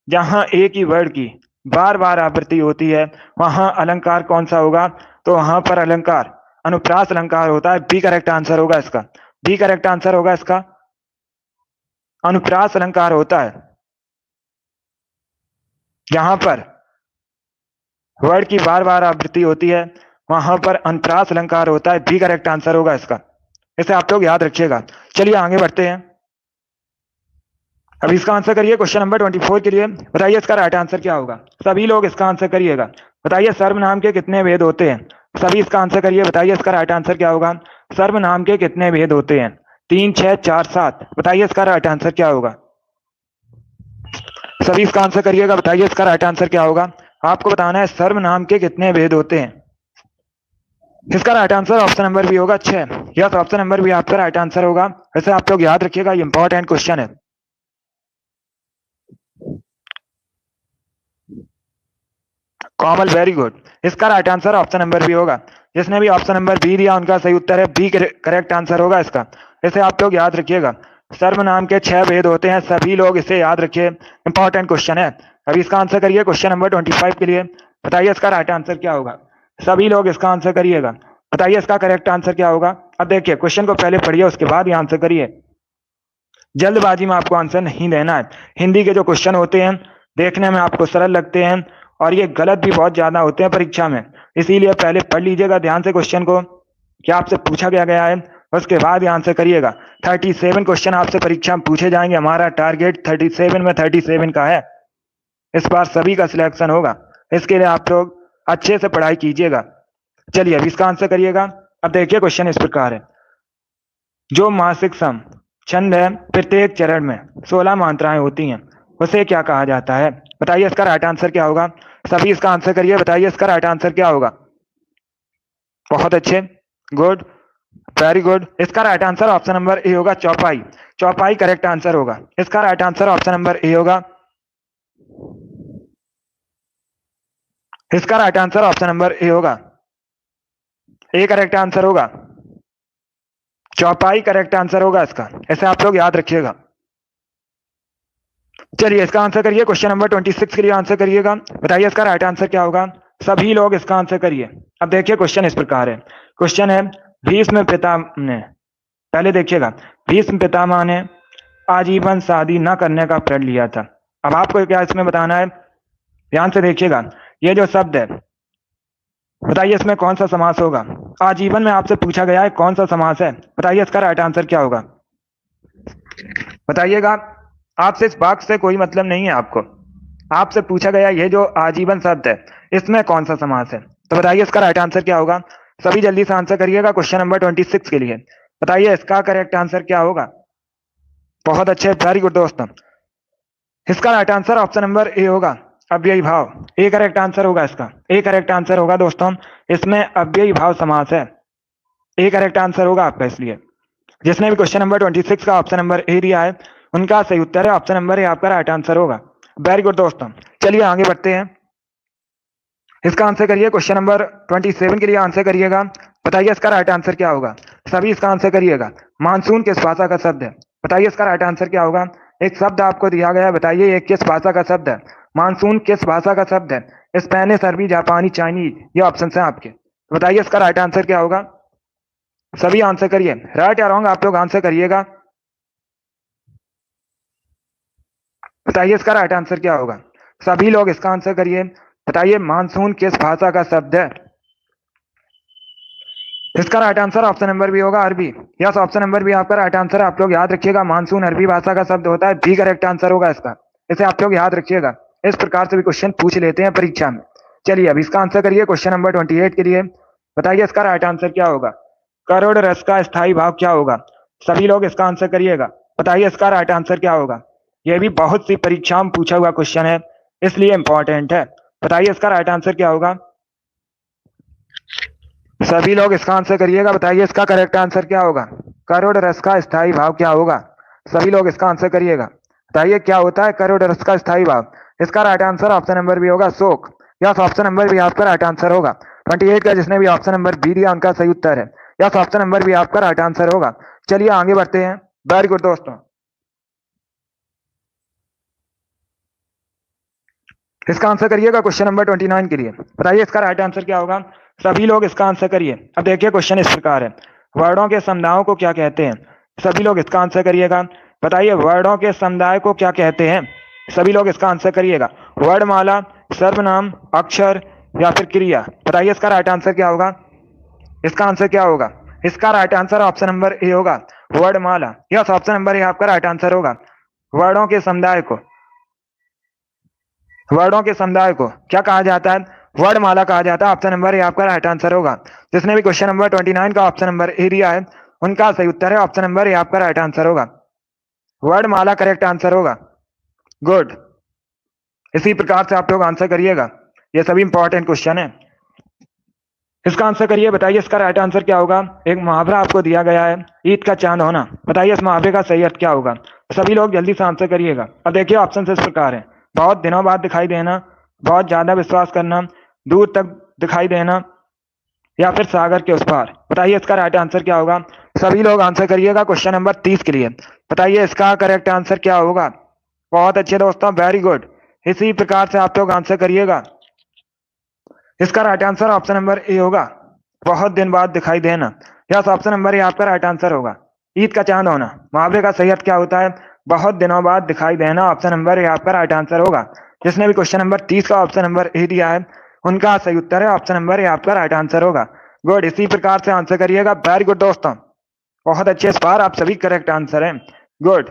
जहां एक ही वर्ड की बार बार आवृत्ति होती है वहां अलंकार कौन सा होगा। तो वहां पर अलंकार अनुप्रास अलंकार होता है। बी करेक्ट आंसर होगा इसका। बी करेक्ट आंसर होगा इसका। अनुप्रास अलंकार होता है जहां पर वर्ड की बार बार आवृत्ति होती है, वहां पर अनुप्रास अलंकार होता है। बी करेक्ट आंसर होगा इसका। इसे आप लोग याद रखिएगा। चलिए आगे बढ़ते हैं। अब इसका आंसर करिए क्वेश्चन नंबर 24 के लिए। बताइए इसका राइट आंसर क्या होगा। सभी लोग इसका आंसर करिएगा। बताइए सर्वनाम के कितने भेद होते हैं। सभी इसका आंसर करिए। बताइए इसका राइट आंसर क्या होगा। सर्वनाम के कितने भेद होते हैं। 3, 6, 4, 7। बताइए इसका राइट आंसर क्या होगा। सभी इसका आंसर करिएगा। बताइए इसका राइट आंसर क्या होगा। आपको बताना है सर्वनाम के कितने भेद होते हैं। इसका right answer option number B होगा, 6। यस, ऑप्शन नंबर बी आपका राइट आंसर होगा। वैसे आप लोग याद रखिएगा, ये इंपॉर्टेंट क्वेश्चन है। Komal very good. इसका right answer option number B होगा। जिसने भी ऑप्शन नंबर बी दिया उनका सही उत्तर है। बी करेक्ट आंसर होगा इसका। इसे आप लोग याद रखिएगा। सर्वनाम के 6 भेद होते हैं। सभी लोग इसे याद रखिए, इंपॉर्टेंट क्वेश्चन है। अभी इसका आंसर करिए क्वेश्चन नंबर 25 के लिए। बताइए इसका राइट आंसर क्या होगा। सभी लोग इसका आंसर करिएगा। बताइए इसका करेक्ट आंसर क्या होगा। अब देखिए क्वेश्चन को पहले पढ़िए, उसके बाद ही आंसर करिए। जल्दबाजी में आपको आंसर नहीं देना है। हिंदी के जो क्वेश्चन होते हैं देखने में आपको सरल लगते हैं और ये गलत भी बहुत ज्यादा होते हैं परीक्षा में। इसीलिए पहले पढ़ लीजिएगा ध्यान से क्वेश्चन को, क्या आपसे पूछा गया है, उसके बाद ही आंसर करिएगा। 37 क्वेश्चन आपसे परीक्षा में पूछे जाएंगे। हमारा टारगेट 37 में 37 का है। इस बार सभी का सिलेक्शन होगा, इसके लिए आप लोग अच्छे से पढ़ाई कीजिएगा। चलिए अब इसका आंसर करिएगा। अब देखिए क्वेश्चन इस प्रकार है, जो मासिक सम छंद है प्रत्येक चरण में 16 मात्राएं होती हैं, उसे क्या कहा जाता है? बताइए इसका राइट आंसर क्या होगा। सभी इसका आंसर करिए, बताइए इसका राइट आंसर क्या होगा। बहुत अच्छे, गुड, वेरी गुड। इसका right answer option number A होगा, चौपाई। चौपाई करेक्ट आंसर होगा। इसका right answer option number A होगा। इसका right answer option number A होगा, ए करेक्ट आंसर होगा। चौपाई करेक्ट आंसर होगा इसका, ऐसे आप लोग याद रखिएगा। चलिए इसका आंसर करिए, क्वेश्चन नंबर 26 के लिए आंसर करिएगा। बताइए इसका राइट आंसर क्या होगा। सभी लोग इसका आंसर करिए। अब देखिए क्वेश्चन इस प्रकार है, क्वेश्चन है भीष्म पितामह ने, पहले देखिएगा, भीष्म पितामह ने आजीवन शादी न करने का प्रण लिया था। अब आपको क्या इसमें बताना है, ध्यान से देखिएगा। ये जो शब्द है, बताइए इसमें कौन सा समास होगा। आजीवन में आपसे पूछा गया है कौन सा समास है, बताइए इसका राइट आंसर क्या होगा। बताइएगा, आपसे इस वाक्य से कोई मतलब नहीं है आपको, आपसे पूछा गया ये जो आजीवन शब्द है इसमें कौन सा समास है, तो बताइए इसका राइट आंसर क्या होगा। सभी जल्दी से आंसर करिएगा क्वेश्चन नंबर 26 के लिए। बताइए इसका करेक्ट आंसर क्या होगा। बहुत अच्छे, वेरी गुड दोस्तों। इसका right answer option number A होगा, अव्ययी भाव। ए करेक्ट आंसर होगा इसका, ए करेक्ट आंसर होगा दोस्तों। इसमें अव्ययी भाव समास है, ए करेक्ट आंसर होगा आपका। इसलिए जिसने भी क्वेश्चन नंबर 26 का ऑप्शन नंबर ए दिया है उनका सही उत्तर है ऑप्शन नंबर ए, आपका राइट आंसर होगा। वेरी गुड दोस्तों, चलिए आगे बढ़ते हैं। इसका आंसर करिए, क्वेश्चन नंबर 27 के लिए आंसर करिएगा। बताइए इसका राइट आंसर क्या होगा। सभी इसका आंसर करिएगा। मानसून किस भाषा का शब्द है, बताइए इसका राइट आंसर क्या होगा। एक शब्द आपको दिया गया है, बताइए ये किस भाषा का शब्द है। मानसून किस भाषा का शब्द है। स्पेनिश, अरबी, जापानी, चाइनीज, ये ऑप्शन है आपके। बताइए इसका राइट आंसर क्या होगा। सभी आंसर करिए, राइट या रॉन्ग आप लोग आंसर करिएगा। बताइए इसका राइट आंसर क्या होगा। सभी लोग इसका आंसर करिए। बताइए मानसून किस भाषा का शब्द है। इसका right answer option number B होगा, अरबी। यस, ऑप्शन नंबर बी आपका राइट आंसर। आप लोग याद रखिएगा, मानसून अरबी भाषा का शब्द होता है, बी करेक्ट आंसर होगा इसका। इसे आप लोग याद रखिएगा, इस प्रकार से भी क्वेश्चन पूछ लेते हैं परीक्षा में। चलिए अब इसका आंसर करिए क्वेश्चन नंबर 28 के लिए। बताइए इसका राइट आंसर क्या होगा। करोड़ रस का स्थायी भाव क्या होगा। सभी लोग इसका आंसर करिएगा। बताइए इसका राइट आंसर क्या होगा। यह भी बहुत सी परीक्षा में पूछा हुआ क्वेश्चन है, इसलिए इंपॉर्टेंट है। बताइए इसका राइट आंसर क्या होगा। सभी लोग इसका आंसर करिएगा। बताइए इसका करेक्ट आंसर क्या होगा। करोड़ रस का स्थायी भाव क्या होगा। सभी लोग इसका आंसर करिएगा। बताइए क्या होता है करोड़ रस का स्थायी भाव। इसका right answer option number B होगा, शोक। यस, ऑप्शन नंबर बी आपका राइट आंसर होगा। 28 का जिसने भी ऑप्शन नंबर बी दिया उनका सही उत्तर है। यस, ऑप्शन नंबर बी आपका राइट आंसर होगा। चलिए आगे बढ़ते हैं। वेरी गुड दोस्तों, इसका आंसर करिएगा क्वेश्चन नंबर 29 के लिए। बताइए इसका राइट आंसर क्या होगा। सभी लोग इसका आंसर करिए। अब देखिए क्वेश्चन इस प्रकार है, वर्णों के समुदायों को क्या कहते हैं। सभी लोग इसका आंसर करिएगा। बताइए वर्णों के समुदाय को क्या कहते हैं। सभी लोग इसका आंसर करिएगा। वर्णमाला, सर्वनाम, अक्षर या फिर क्रिया। बताइए इसका राइट आंसर क्या होगा। इसका आंसर क्या होगा। इसका right answer option number A होगा, वर्णमाला। यस, ऑप्शन नंबर ए आपका राइट आंसर होगा। वर्णों के समुदाय को, वर्णों के समुदाय को क्या कहा जाता है। वर्णमाला कहा जाता है। ऑप्शन नंबर ए आपका राइट आंसर होगा। जिसने भी क्वेश्चन नंबर 29 का ऑप्शन नंबर ए दिया है उनका सही उत्तर है ऑप्शन नंबर ए आपका राइट आंसर होगा। वर्णमाला करेक्ट आंसर होगा। गुड, इसी प्रकार से आप लोग आंसर करिएगा, ये सभी इंपॉर्टेंट क्वेश्चन है। इसका आंसर करिए। बताइए इसका राइट आंसर क्या होगा। एक मुहावरा आपको दिया गया है, ईद का चांद होना। बताइए इस मुहावरे का सही अर्थ क्या होगा। सभी लोग जल्दी से आंसर करिएगा। अब देखिए ऑप्शन इस प्रकार है, बहुत दिनों बाद दिखाई देना, बहुत ज्यादा विश्वास करना, दूर तक दिखाई देना या फिर सागर के उस पार। बताइए इसका राइट आंसर क्या होगा। सभी लोग आंसर करिएगा क्वेश्चन नंबर 30 के लिए। बताइए इसका करेक्ट आंसर क्या होगा। बहुत अच्छे दोस्तों, वेरी गुड। इसी प्रकार से आप लोग आंसर करिएगा। इसका right answer option number A होगा, बहुत दिन बाद दिखाई देना। यस, ऑप्शन नंबर ए आपका राइट आंसर होगा। ईद का चांद होना, मुहावरे का सही अर्थ क्या होता है। बहुत दिनों बाद दिखाई देना, ऑप्शन नंबर ए आपका राइट आंसर होगा। जिसने भी क्वेश्चन नंबर 30 का ऑप्शन नंबर ए दिया है उनका सही उत्तर है ऑप्शन नंबर ए आपका राइट आंसर होगा। गुड, इसी प्रकार से आंसर करिएगा। वेरी गुड दोस्तों, बहुत अच्छे, इस बार आप सभी करेक्ट आंसर हैं। गुड,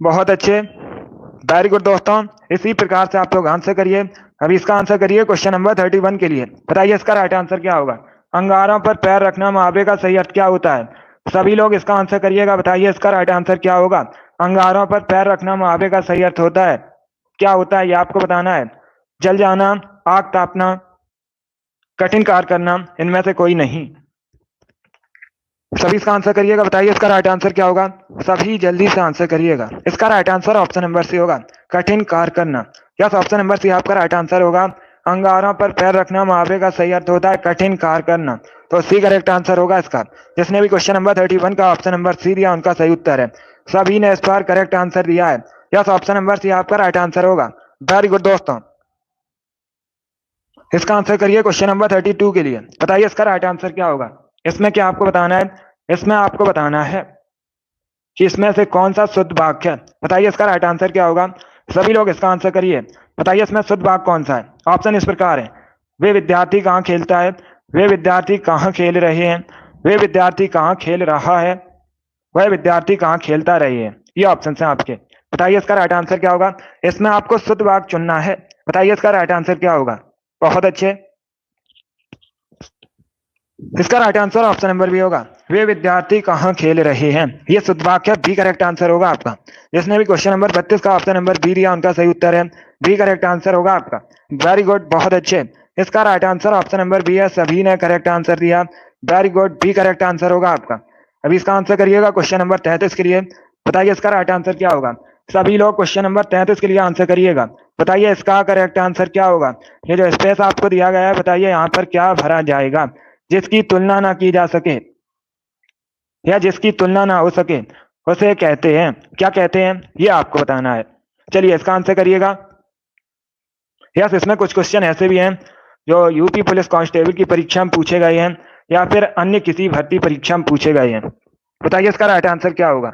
बहुत अच्छे, वेरी गुड दोस्तों, इसी प्रकार से आप लोग आंसर करिए। अभी इसका आंसर करिए क्वेश्चन नंबर 31 के लिए। बताइए इसका राइट आंसर क्या होगा। अंगारों पर पैर रखना मुहावरे का सही अर्थ क्या होता है। सभी लोग इसका आंसर करिएगा। बताइए इसका राइट आंसर क्या होगा। अंगारों पर पैर रखना मुहावरे का सही अर्थ होता है, क्या होता है ये आपको बताना है। जल जाना, आग तापना, कठिन कार्य करना, इनमें से कोई नहीं। सभी इसका आंसर करिएगा। बताइए इसका राइट आंसर क्या होगा। सभी जल्दी से आंसर करिएगा। इसका right answer option number C होगा, कठिन कार्य करना। यस, ऑप्शन नंबर सी आपका राइट आंसर होगा। अंगारों पर पैर रखना मुहावरे का सही अर्थ होता है कठिन कार्य करना, तो सी करेक्ट आंसर होगा इसका। जिसने भी क्वेश्चन नंबर 31 का ऑप्शन नंबर सी दिया उनका सही उत्तर है। सभी ने इस बार करेक्ट आंसर दिया है। यस, ऑप्शन नंबर सी आपका राइट आंसर होगा। वेरी गुड दोस्तों, इसका आंसर करिए क्वेश्चन नंबर 32 के लिए। बताइए इसका राइट आंसर क्या होगा। इसमें क्या आपको बताना है, इसमें आपको बताना है कि इसमें से कौन सा शुद्ध वाक्य है। बताइए इसका राइट आंसर क्या होगा। सभी लोग इसका आंसर करिए। बताइए इसमें शुद्ध वाक्य कौन सा है। ऑप्शन इस प्रकार है, वे विद्यार्थी कहाँ खेलता है, वे विद्यार्थी कहाँ खेल रहे हैं, वे विद्यार्थी कहाँ खेल रहा है, वह विद्यार्थी कहाँ खेलता रहे है। ये ऑप्शन है आपके। बताइए इसका राइट आंसर क्या होगा। इसमें आपको शुद्ध वाक्य चुनना है। बताइए इसका राइट आंसर क्या होगा। बहुत अच्छे, इसका right answer option number B होगा, वे विद्यार्थी कहाँ खेल रहे हैं। ये शुद्ध वाक्य बी करेक्ट आंसर होगा आपका। जिसने भी क्वेश्चन नंबर 32 का ऑप्शन नंबर बी दिया उनका सही उत्तर है बी करेक्ट आंसर होगा आपका। वेरी गुड, बहुत अच्छे, इसका right answer option number B है। सभी ने करेक्ट आंसर दिया। Very good, B correct answer होगा आपका। अभी इसका आंसर करिएगा क्वेश्चन नंबर 33 के लिए। बताइए इसका राइट आंसर क्या होगा। सभी लोग क्वेश्चन नंबर 33 के लिए आंसर करिएगा। बताइए इसका करेक्ट आंसर क्या होगा। ये जो स्पेस आपको दिया गया है, बताइए यहाँ पर क्या भरा जाएगा। जिसकी तुलना ना की जा सके या जिसकी तुलना ना हो सके उसे कहते हैं, क्या कहते हैं, ये आपको बताना है। चलिए इसका आंसर करिएगा। यस, इसमें कुछ क्वेश्चन ऐसे भी हैं जो यूपी पुलिस कांस्टेबल की परीक्षा में पूछे गए हैं या फिर अन्य किसी भर्ती परीक्षा में पूछे गए हैं। बताइए इसका राइट आंसर क्या होगा।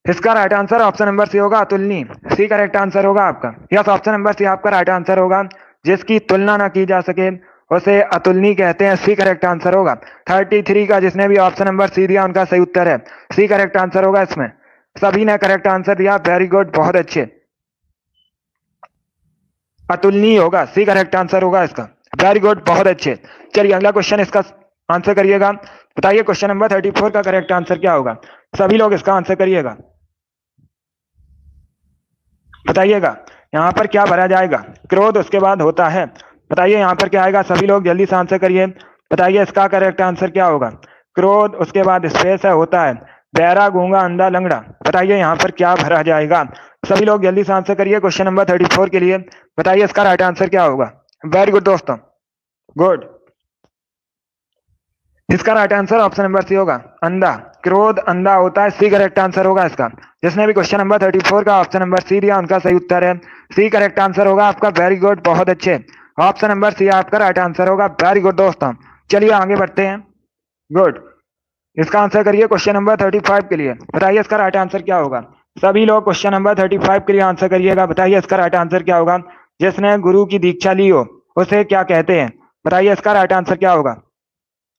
इसका right answer option number C होगा, अतुलनीय। सी करेक्ट आंसर होगा आपका। यस, ऑप्शन नंबर सी आपका राइट आंसर होगा। जिसकी तुलना ना की जा सके उसे अतुलनीय कहते हैं। सी करेक्ट आंसर होगा। 33 का जिसने भी ऑप्शन नंबर सी दिया उनका सही उत्तर है सी करेक्ट आंसर होगा। इसमें सभी ने करेक्ट आंसर दिया। वेरी गुड, बहुत अच्छे, अतुलनीय होगा, सी करेक्ट आंसर होगा इसका। वेरी गुड, बहुत अच्छे। चलिए अगला क्वेश्चन इसका आंसर करिएगा। बताइए क्वेश्चन नंबर 34 का करेक्ट आंसर क्या होगा। सभी लोग इसका आंसर करिएगा। बताइएगा यहाँ पर क्या भरा जाएगा। क्रोध उसके बाद होता है। बताइए यहाँ पर क्या आएगा। सभी लोग जल्दी से आंसर करिए। बताइए इसका करेक्ट आंसर क्या होगा। क्रोध उसके बाद स्पेस है होता है बहरा गूंगा अंधा लंगड़ा। बताइए यहाँ पर क्या भरा जाएगा। सभी लोग जल्दी से आंसर करिए क्वेश्चन नंबर 34 के लिए। बताइए इसका राइट आंसर क्या होगा। वेरी गुड दोस्तों, गुड, इसका right answer option number C होगा, अंधा। क्रोध अंधा होता है, सी करेक्ट आंसर होगा इसका। जिसने भी क्वेश्चन नंबर 34 का ऑप्शन नंबर सी दिया उनका सही उत्तर है सी करेक्ट आंसर होगा आपका। वेरी गुड, बहुत अच्छे, ऑप्शन नंबर सी आपका राइट आंसर होगा। वेरी गुड दोस्तों, चलिए आगे बढ़ते हैं। गुड, इसका आंसर करिए क्वेश्चन नंबर 35 के लिए। बताइए इसका राइट आंसर क्या होगा। सभी लोग क्वेश्चन नंबर 35 के लिए आंसर करिएगा। बताइए इसका राइट आंसर क्या होगा। जिसने गुरु की दीक्षा ली हो उसे क्या कहते हैं। बताइए इसका राइट आंसर क्या होगा।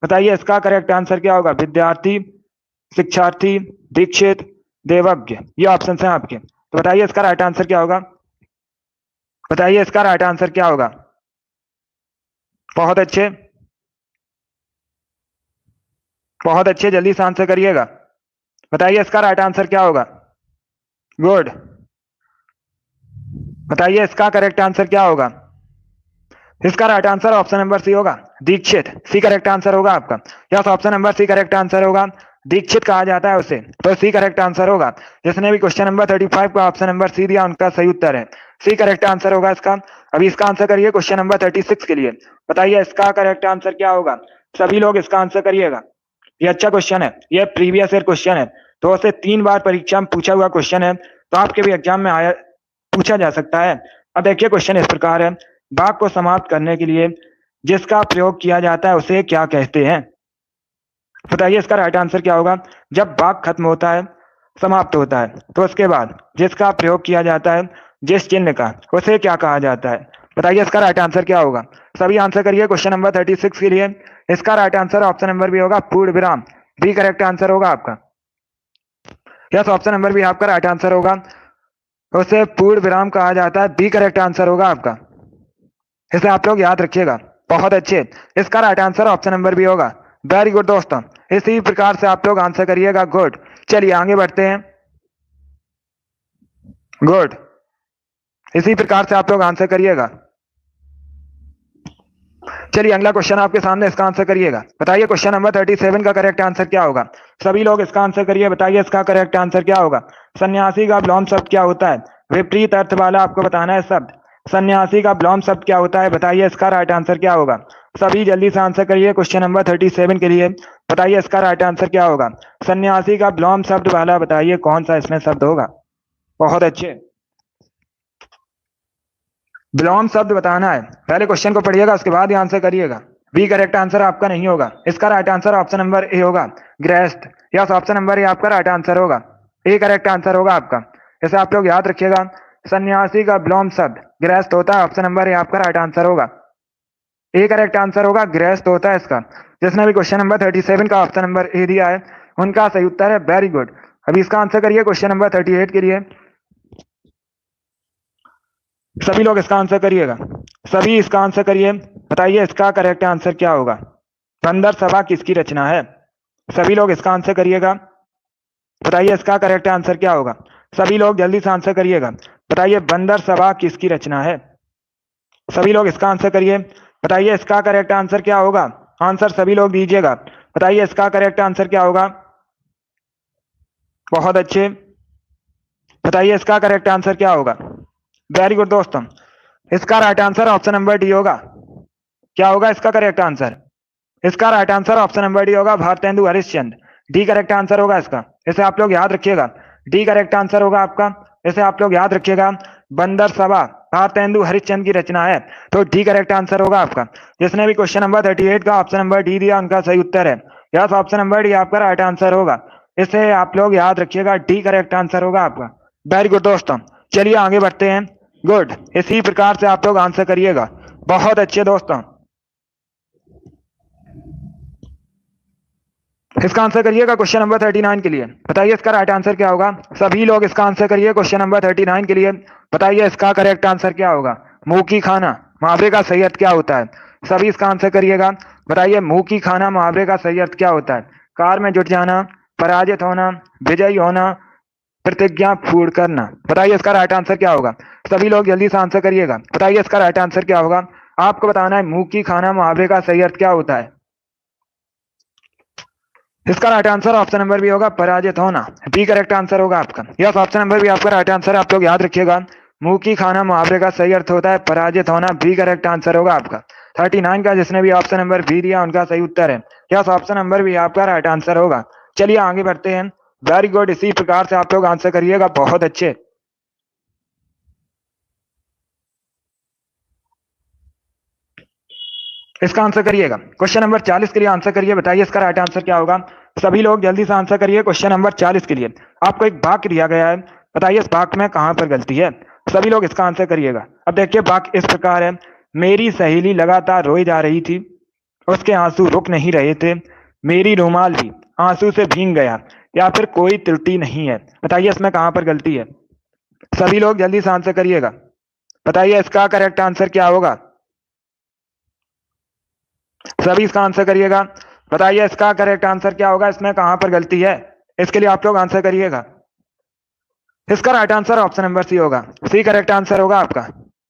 बताइए इसका करेक्ट आंसर क्या होगा। विद्यार्थी, शिक्षार्थी, दीक्षित, देवज्ञ, ये ऑप्शन हैं आपके। तो बताइए इसका राइट आंसर क्या होगा। बताइए इसका राइट आंसर क्या होगा। बहुत अच्छे, बहुत अच्छे, जल्दी से आंसर करिएगा। बताइए इसका राइट आंसर क्या होगा। गुड, बताइए इसका करेक्ट आंसर क्या होगा। इसका right answer option number C होगा, दीक्षित। सी करेक्ट आंसर होगा आपका। Yes, option number C correct answer होगा। दीक्षित कहा जाता है उसे, तो सी करेक्ट आंसर होगा। जिसने भी क्वेश्चन नंबर 35 का ऑप्शन नंबर सी दिया उनका सही उत्तर है सी करेक्ट आंसर होगा इसका। अभी इसका आंसर करिए क्वेश्चन नंबर 36 के लिए। बताइए इसका करेक्ट आंसर क्या होगा। सभी लोग इसका आंसर करिएगा। ये अच्छा क्वेश्चन है, ये प्रीवियस ईयर क्वेश्चन है, तो उसे 3 बार परीक्षा में पूछा हुआ क्वेश्चन है, तो आपके भी एग्जाम में आया पूछा जा सकता है। अब देखिए क्वेश्चन इस प्रकार है, वाक्य को समाप्त करने के लिए जिसका प्रयोग किया जाता है उसे क्या कहते हैं। बताइए इसका राइट आंसर क्या होगा। जब वाक्य खत्म होता है समाप्त होता है। तो उसके बाद जिसका प्रयोग किया जाता है, जिस चिन्ह का, उसे क्या कहा जाता है? बताइए इसका राइट आंसर क्या होगा? सभी आंसर करिए क्वेश्चन नंबर 36 के लिए। इसका right answer option number B होगा, पूर्ण विराम। बी करेक्ट आंसर होगा आपका। यस, ऑप्शन नंबर बी आपका राइट आंसर होगा। उसे पूर्ण विराम कहा जाता है। बी करेक्ट आंसर होगा आपका। इसे आप लोग याद रखिएगा। बहुत अच्छे। इसका right answer option number B होगा। वेरी गुड दोस्तों, इसी प्रकार से आप लोग आंसर करिएगा। गुड। चलिए आगे बढ़ते हैं। गुड, इसी प्रकार से आप लोग आंसर करिएगा। चलिए अगला क्वेश्चन आपके सामने, इसका आंसर करिएगा। बताइए क्वेश्चन नंबर 37 का करेक्ट आंसर क्या होगा? सभी लोग इसका आंसर करिए। बताइए इसका करेक्ट आंसर क्या होगा? सन्यासी का विलोम शब्द क्या होता है? विपरीत अर्थ वाला आपको बताना है शब्द। सन्यासी का विलोम शब्द क्या होता है? बताइए इसका राइट आंसर क्या होगा? सभी जल्दी से आंसर करिए क्वेश्चन नंबर 37 के लिए। बताइए इसका राइट आंसर क्या होगा? सन्यासी का विलोम शब्द वाला बताइए कौन सा इसमें शब्द होगा? बहुत अच्छे। विलोम शब्द बताना है। पहले क्वेश्चन को पढ़िएगा, उसके बाद ही आंसर करिएगा। बी करेक्ट आंसर आपका नहीं होगा। इसका right answer option number A होगा, गृहस्थ। यस, ऑप्शन नंबर ए आपका राइट आंसर होगा। ए करेक्ट आंसर होगा आपका। इसे आप लोग याद रखिएगा। सन्यासी का विलोम शब्द गृहस्थ होता है। ऑप्शन नंबर ए आपका राइट आंसर होगा। ए करेक्ट आंसर होगा, गृहस्थ होता है इसका। जिसने भी क्वेश्चन नंबर 37 का ऑप्शन नंबर ए दिया है, उनका सही उत्तर है। Very good. अभी इसका आंसर करिए क्वेश्चन नंबर 38 के लिए। सभी लोग इसका आंसर करिएगा। सभी इसका आंसर करिए। बताइए इसका करेक्ट आंसर क्या होगा? बंदर सभा किसकी रचना है? सभी लोग इसका आंसर करिएगा। बताइए इसका करेक्ट आंसर क्या होगा? सभी लोग जल्दी से आंसर करिएगा। बताइए बंदर सभा किसकी रचना है? सभी लोग इसका आंसर करिए। बताइए इसका करेक्ट आंसर क्या होगा? आंसर सभी लोग दीजिएगा। बताइए इसका करेक्ट आंसर क्या होगा? बहुत अच्छे। बताइए इसका करेक्ट आंसर क्या होगा? वेरी गुड दोस्तों, इसका right answer option number D होगा। क्या होगा इसका करेक्ट आंसर? इसका right answer option number D होगा, Bharatendu Harishchandra. D correct answer होगा इसका। इसे आप लोग याद रखिएगा। डी करेक्ट आंसर होगा आपका। इसे आप लोग याद रखिएगा। बंदर सभा भारतेंदु हरिश्चंद्र की रचना है, तो डी करेक्ट आंसर होगा आपका। जिसने भी क्वेश्चन नंबर 38 का ऑप्शन नंबर डी दिया, उनका सही उत्तर है। यस, ऑप्शन नंबर डी आपका राइट आंसर होगा। इसे आप लोग याद रखिएगा। डी करेक्ट आंसर होगा आपका। वेरी गुड दोस्तों, चलिए आगे बढ़ते हैं। गुड, इसी प्रकार से आप लोग आंसर करिएगा। बहुत अच्छे दोस्तों, इसका आंसर करिएगा क्वेश्चन नंबर 39 के लिए। बताइए इसका राइट आंसर क्या होगा? सभी लोग इसका आंसर करिए क्वेश्चन नंबर 39 के लिए। बताइए इसका करेक्ट आंसर क्या होगा? मुंह की खाना मुहावरे का सही अर्थ क्या होता है? सभी इसका आंसर करिएगा। बताइए मुंह की खाना मुहावरे का सही अर्थ क्या होता है? कार में जुट जाना, पराजित होना, विजयी होना, प्रतिज्ञा पूर्ण करना। बताइए इसका राइट आंसर क्या होगा? सभी लोग जल्दी से आंसर करिएगा। बताइए इसका राइट आंसर क्या होगा? आपको बताना है मुंह की खाना मुहावरे का सही अर्थ क्या होता है। इसका right answer option number B होगा, पराजित होना। बी करेक्ट आंसर होगा आपका। यस, ऑप्शन नंबर बी आपका राइट आंसर है। आप लोग याद रखिएगा। मुंह की खाना मुहावरे का सही अर्थ होता है पराजित होना। बी करेक्ट आंसर होगा आपका। 39 का जिसने भी ऑप्शन नंबर बी दिया, उनका सही उत्तर है। यस, ऑप्शन नंबर बी आपका राइट आंसर होगा। चलिए आगे बढ़ते हैं। वेरी गुड, इसी प्रकार से आप लोग आंसर करिएगा। बहुत अच्छे। इसका आंसर करिएगा। क्वेश्चन नंबर 40 के लिए आंसर करिए। बताइए इसका राइट आंसर क्या होगा? सभी लोग जल्दी से आंसर करिए क्वेश्चन नंबर 40 के लिए। आपको एक वाक्य दिया गया है। बताइए इस वाक्य में कहां पर गलती है? सभी लोग इसका आंसर करिएगा। अब देखिए वाक्य इस प्रकार है, मेरी सहेली लगातार रोई जा रही थी, उसके आंसू रुक नहीं रहे थे, मेरी रुमाल भी आंसू से भीग गया, या फिर कोई त्रुटि नहीं है। बताइए इसमें कहां पर गलती है? सभी लोग जल्दी से आंसर करिएगा। बताइए इसका करेक्ट आंसर क्या होगा? सभी इसका आंसर करिएगा। बताइए इसका करेक्ट आंसर क्या होगा? इसमें कहां पर गलती है? इसके लिए आप लोग आंसर करिएगा। इसका right answer option number C होगा। सी करेक्ट आंसर होगा आपका।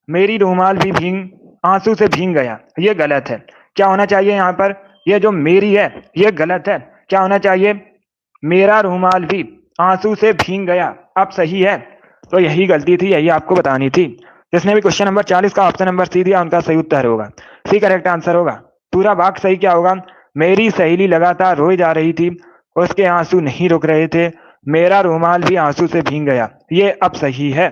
मेरी रुमाल भी भीग आंसू से भीग गया, ये गलत है। क्या होना चाहिए यहाँ पर? ये जो मेरी है, ये गलत है। क्या होना चाहिए? मेरा रुमाल भी आंसू से भीग गया। अब सही है। तो यही गलती थी, यही आपको बतानी थी। जिसने भी क्वेश्चन नंबर 40 का ऑप्शन नंबर सी दिया, उनका सही उत्तर होगा। सी करेक्ट आंसर होगा। पूरा वाक्य सही क्या होगा? मेरी सहेली लगातार रोई जा रही थी, उसके आंसू नहीं रुक रहे थे, मेरा रुमाल भी आंसू से भीग गया। ये अब सही है।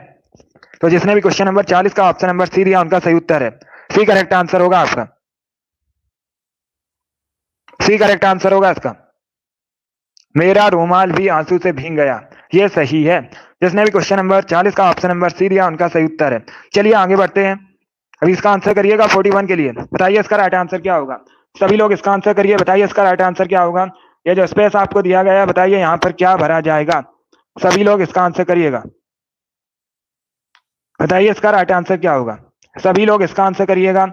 तो जिसने भी क्वेश्चन नंबर 40 का ऑप्शन नंबर सी दिया, उनका सही उत्तर है। सी करेक्ट आंसर होगा आपका। सी करेक्ट आंसर होगा इसका। मेरा रुमाल भी आंसू से भीग गया, ये सही है। जिसने भी क्वेश्चन नंबर 40 का ऑप्शन नंबर सी दिया उनका सही उत्तर है। चलिए आगे बढ़ते हैं। अभी इसका आंसर करिएगा 41 के लिए। बताइए इसका राइट आंसर क्या होगा। सभी लोग इसका आंसर करिए, बताइए इसका राइट आंसर क्या होगा। ये जो स्पेस आपको दिया गया है, बताइए यहाँ पर क्या भरा जाएगा। सभी लोग इसका आंसर करिएगा, बताइए इसका राइट आंसर क्या होगा। सभी लोग इसका आंसर करिएगा।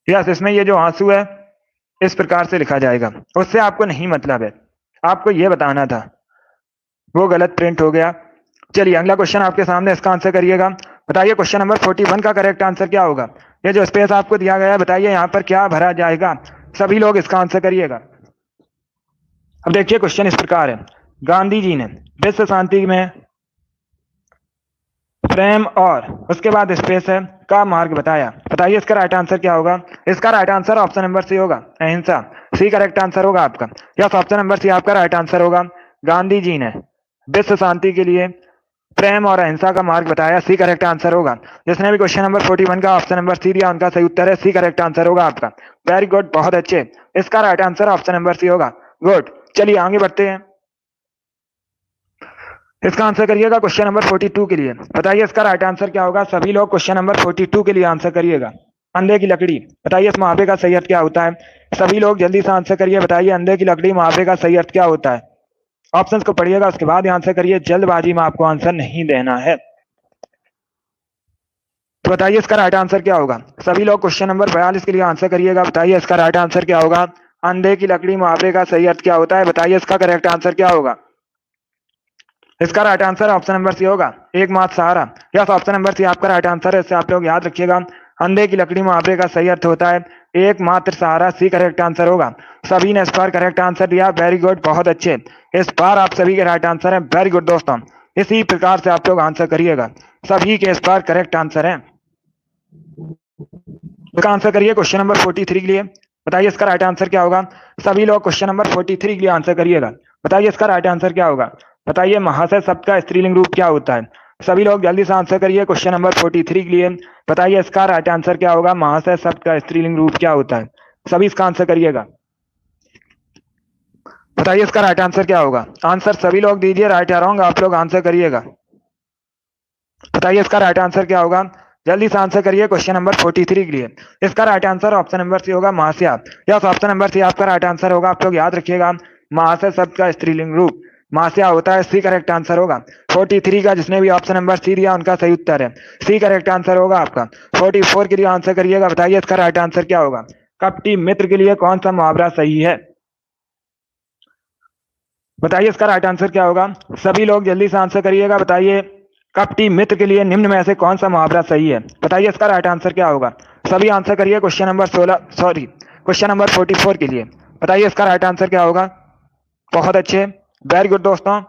यस, इसमें ये जो आंसू है इस प्रकार से लिखा जाएगा। उससे आपको नहीं मतलब है, आपको ये बताना था, वो गलत प्रिंट हो गया। चलिए अगला क्वेश्चन आपके सामने, इसका आंसर करिएगा। बताइए क्वेश्चन नंबर 41 का करेक्ट आंसर क्या होगा। ये जो स्पेस आपको दिया गया है, बताइए यहाँ पर क्या भरा जाएगा। सभी लोग इसका आंसर करिएगा। अब देखिए क्वेश्चन इस प्रकार है, गांधी जी ने विश्व शांति में प्रेम और उसके बाद स्पेस है का मार्ग बताया। बताइए इसका राइट आंसर क्या होगा। इसका right answer option number C होगा, अहिंसा। सी करेक्ट आंसर होगा आपका। यस, ऑप्शन नंबर सी आपका राइट आंसर होगा। गांधी जी ने विश्व शांति के लिए प्रेम और अहिंसा का मार्ग बताया। सी करेक्ट आंसर होगा। जिसने भी क्वेश्चन नंबर 41 का ऑप्शन नंबर सी दिया उनका सही उत्तर है। सी करेक्ट आंसर होगा आपका। वेरी गुड, बहुत अच्छे। इसका right answer option number C होगा। गुड। चलिए आगे बढ़ते हैं। इसका आंसर करिएगा क्वेश्चन नंबर 42 के लिए। बताइए इसका राइट आंसर क्या होगा। सभी लोग क्वेश्चन नंबर 42 के लिए आंसर करिएगा। अंधे की लकड़ी, बताइए इस मुहावरे का सही अर्थ क्या होता है। सभी लोग जल्दी से आंसर करिए। बताइए अंधे की लकड़ी मुहावरे का सही अर्थ क्या होता है। ऑप्शंस को पढ़िएगा, उसके बाद आंसर करिए। जल्दबाजी में आपको आंसर नहीं देना है। तो बताइए इसका राइट आंसर क्या होगा। सभी लोग क्वेश्चन नंबर 42 के लिए आंसर करिएगा। बताइए इसका राइट आंसर क्या होगा। अंधे की लकड़ी मुहावरे का सही अर्थ क्या होता है। बताइए इसका करेक्ट आंसर क्या होगा। इसका right answer option number C होगा, एकमात्र सहारा। यस, ऑप्शन नंबर सी आपका राइट आंसर है। इससे आप लोग याद रखिएगा, अंधे की लकड़ी मुहावरे का सही अर्थ होता है एकमात्र सहारा। सी करेक्ट आंसर होगा। सभी ने इस बार करेक्ट आंसर दिया। वेरी गुड, बहुत अच्छे। इस बार आप सभी के राइट आंसर है। वेरी गुड दोस्तों, इसी प्रकार से आप लोग आंसर करिएगा। सभी के इस बार करेक्ट आंसर है। इसका आंसर करिए क्वेश्चन नंबर 43 के लिए। बताइए इसका राइट आंसर क्या होगा। सभी लोग क्वेश्चन नंबर 43 के लिए आंसर करिएगा। बताइए इसका राइट आंसर क्या होगा। बताइए महाशय शब्द का स्त्रीलिंग रूप क्या होता है। सभी लोग जल्दी से आंसर करिए क्वेश्चन नंबर 43 के लिए। बताइए इसका राइट आंसर क्या होगा। महाशय शब्द का स्त्रीलिंग रूप क्या होता है। सभी इसका आंसर करिएगा। बताइए इसका राइट आंसर क्या होगा। आंसर सभी लोग दीजिए, राइट या रॉन्ग आप लोग आंसर करिएगा। बताइए इसका राइट आंसर क्या होगा। जल्दी से आंसर करिए क्वेश्चन नंबर 43 के लिए। इसका right answer option number C होगा, महाशया। यस, ऑप्शन नंबर सी आपका राइट आंसर होगा। आप लोग याद रखिएगा, महाशय शब्द का स्त्रीलिंग रूप महाशया होता है। सी करेक्ट आंसर होगा। 43 का जिसने भी ऑप्शन नंबर सी दिया उनका सही उत्तर है। सी करेक्ट आंसर होगा आपका। 44 के लिए आंसर करिएगा। बताइए इसका राइट आंसर क्या होगा। कपटी मित्र के लिए कौन सा मुहावरा सही है। बताइए इसका राइट आंसर क्या होगा। सभी लोग जल्दी से आंसर करिएगा। बताइए कपटी मित्र के लिए निम्न में से कौन सा मुहावरा सही है। बताइए इसका राइट आंसर क्या होगा। सभी आंसर करिए क्वेश्चन नंबर 44 के लिए। बताइए इसका राइट आंसर क्या होगा। बहुत अच्छे, वेरी गुड दोस्तों,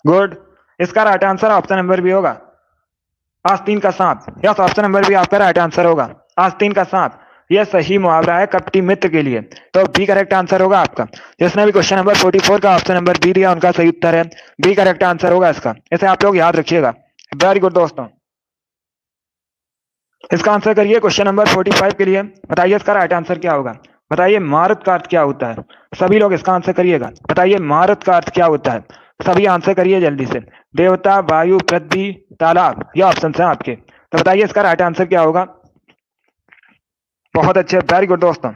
गुड। इसका राइट आंसर ऑप्शन नंबर भी होगा, आस्तीन का सांप। यस, ऑप्शन नंबर भी आपका राइट आंसर होगा, आस्तीन का सांप। यह सही मुहावरा है कपटी मित्र के लिए। तो बी करेक्ट आंसर होगा आपका। जिसने भी क्वेश्चन नंबर 44 का ऑप्शन नंबर बी दिया उनका सही उत्तर है। बी करेक्ट आंसर होगा इसका। इसे आप लोग याद रखिएगा। वेरी गुड दोस्तों, इसका आंसर करिए क्वेश्चन नंबर 45 के लिए। बताइए इसका राइट आंसर क्या होगा। बताइए मारुत का अर्थ क्या होता है। सभी लोग इसका आंसर करिएगा। बताइए मारुत का अर्थ क्या होता है। सभी आंसर करिए जल्दी से। देवता, वायु, पृथ्वी, तालाब, ये ऑप्शन है आपके। तो बताइए इसका राइट आंसर क्या होगा। बहुत अच्छे, वेरी गुड दोस्तों।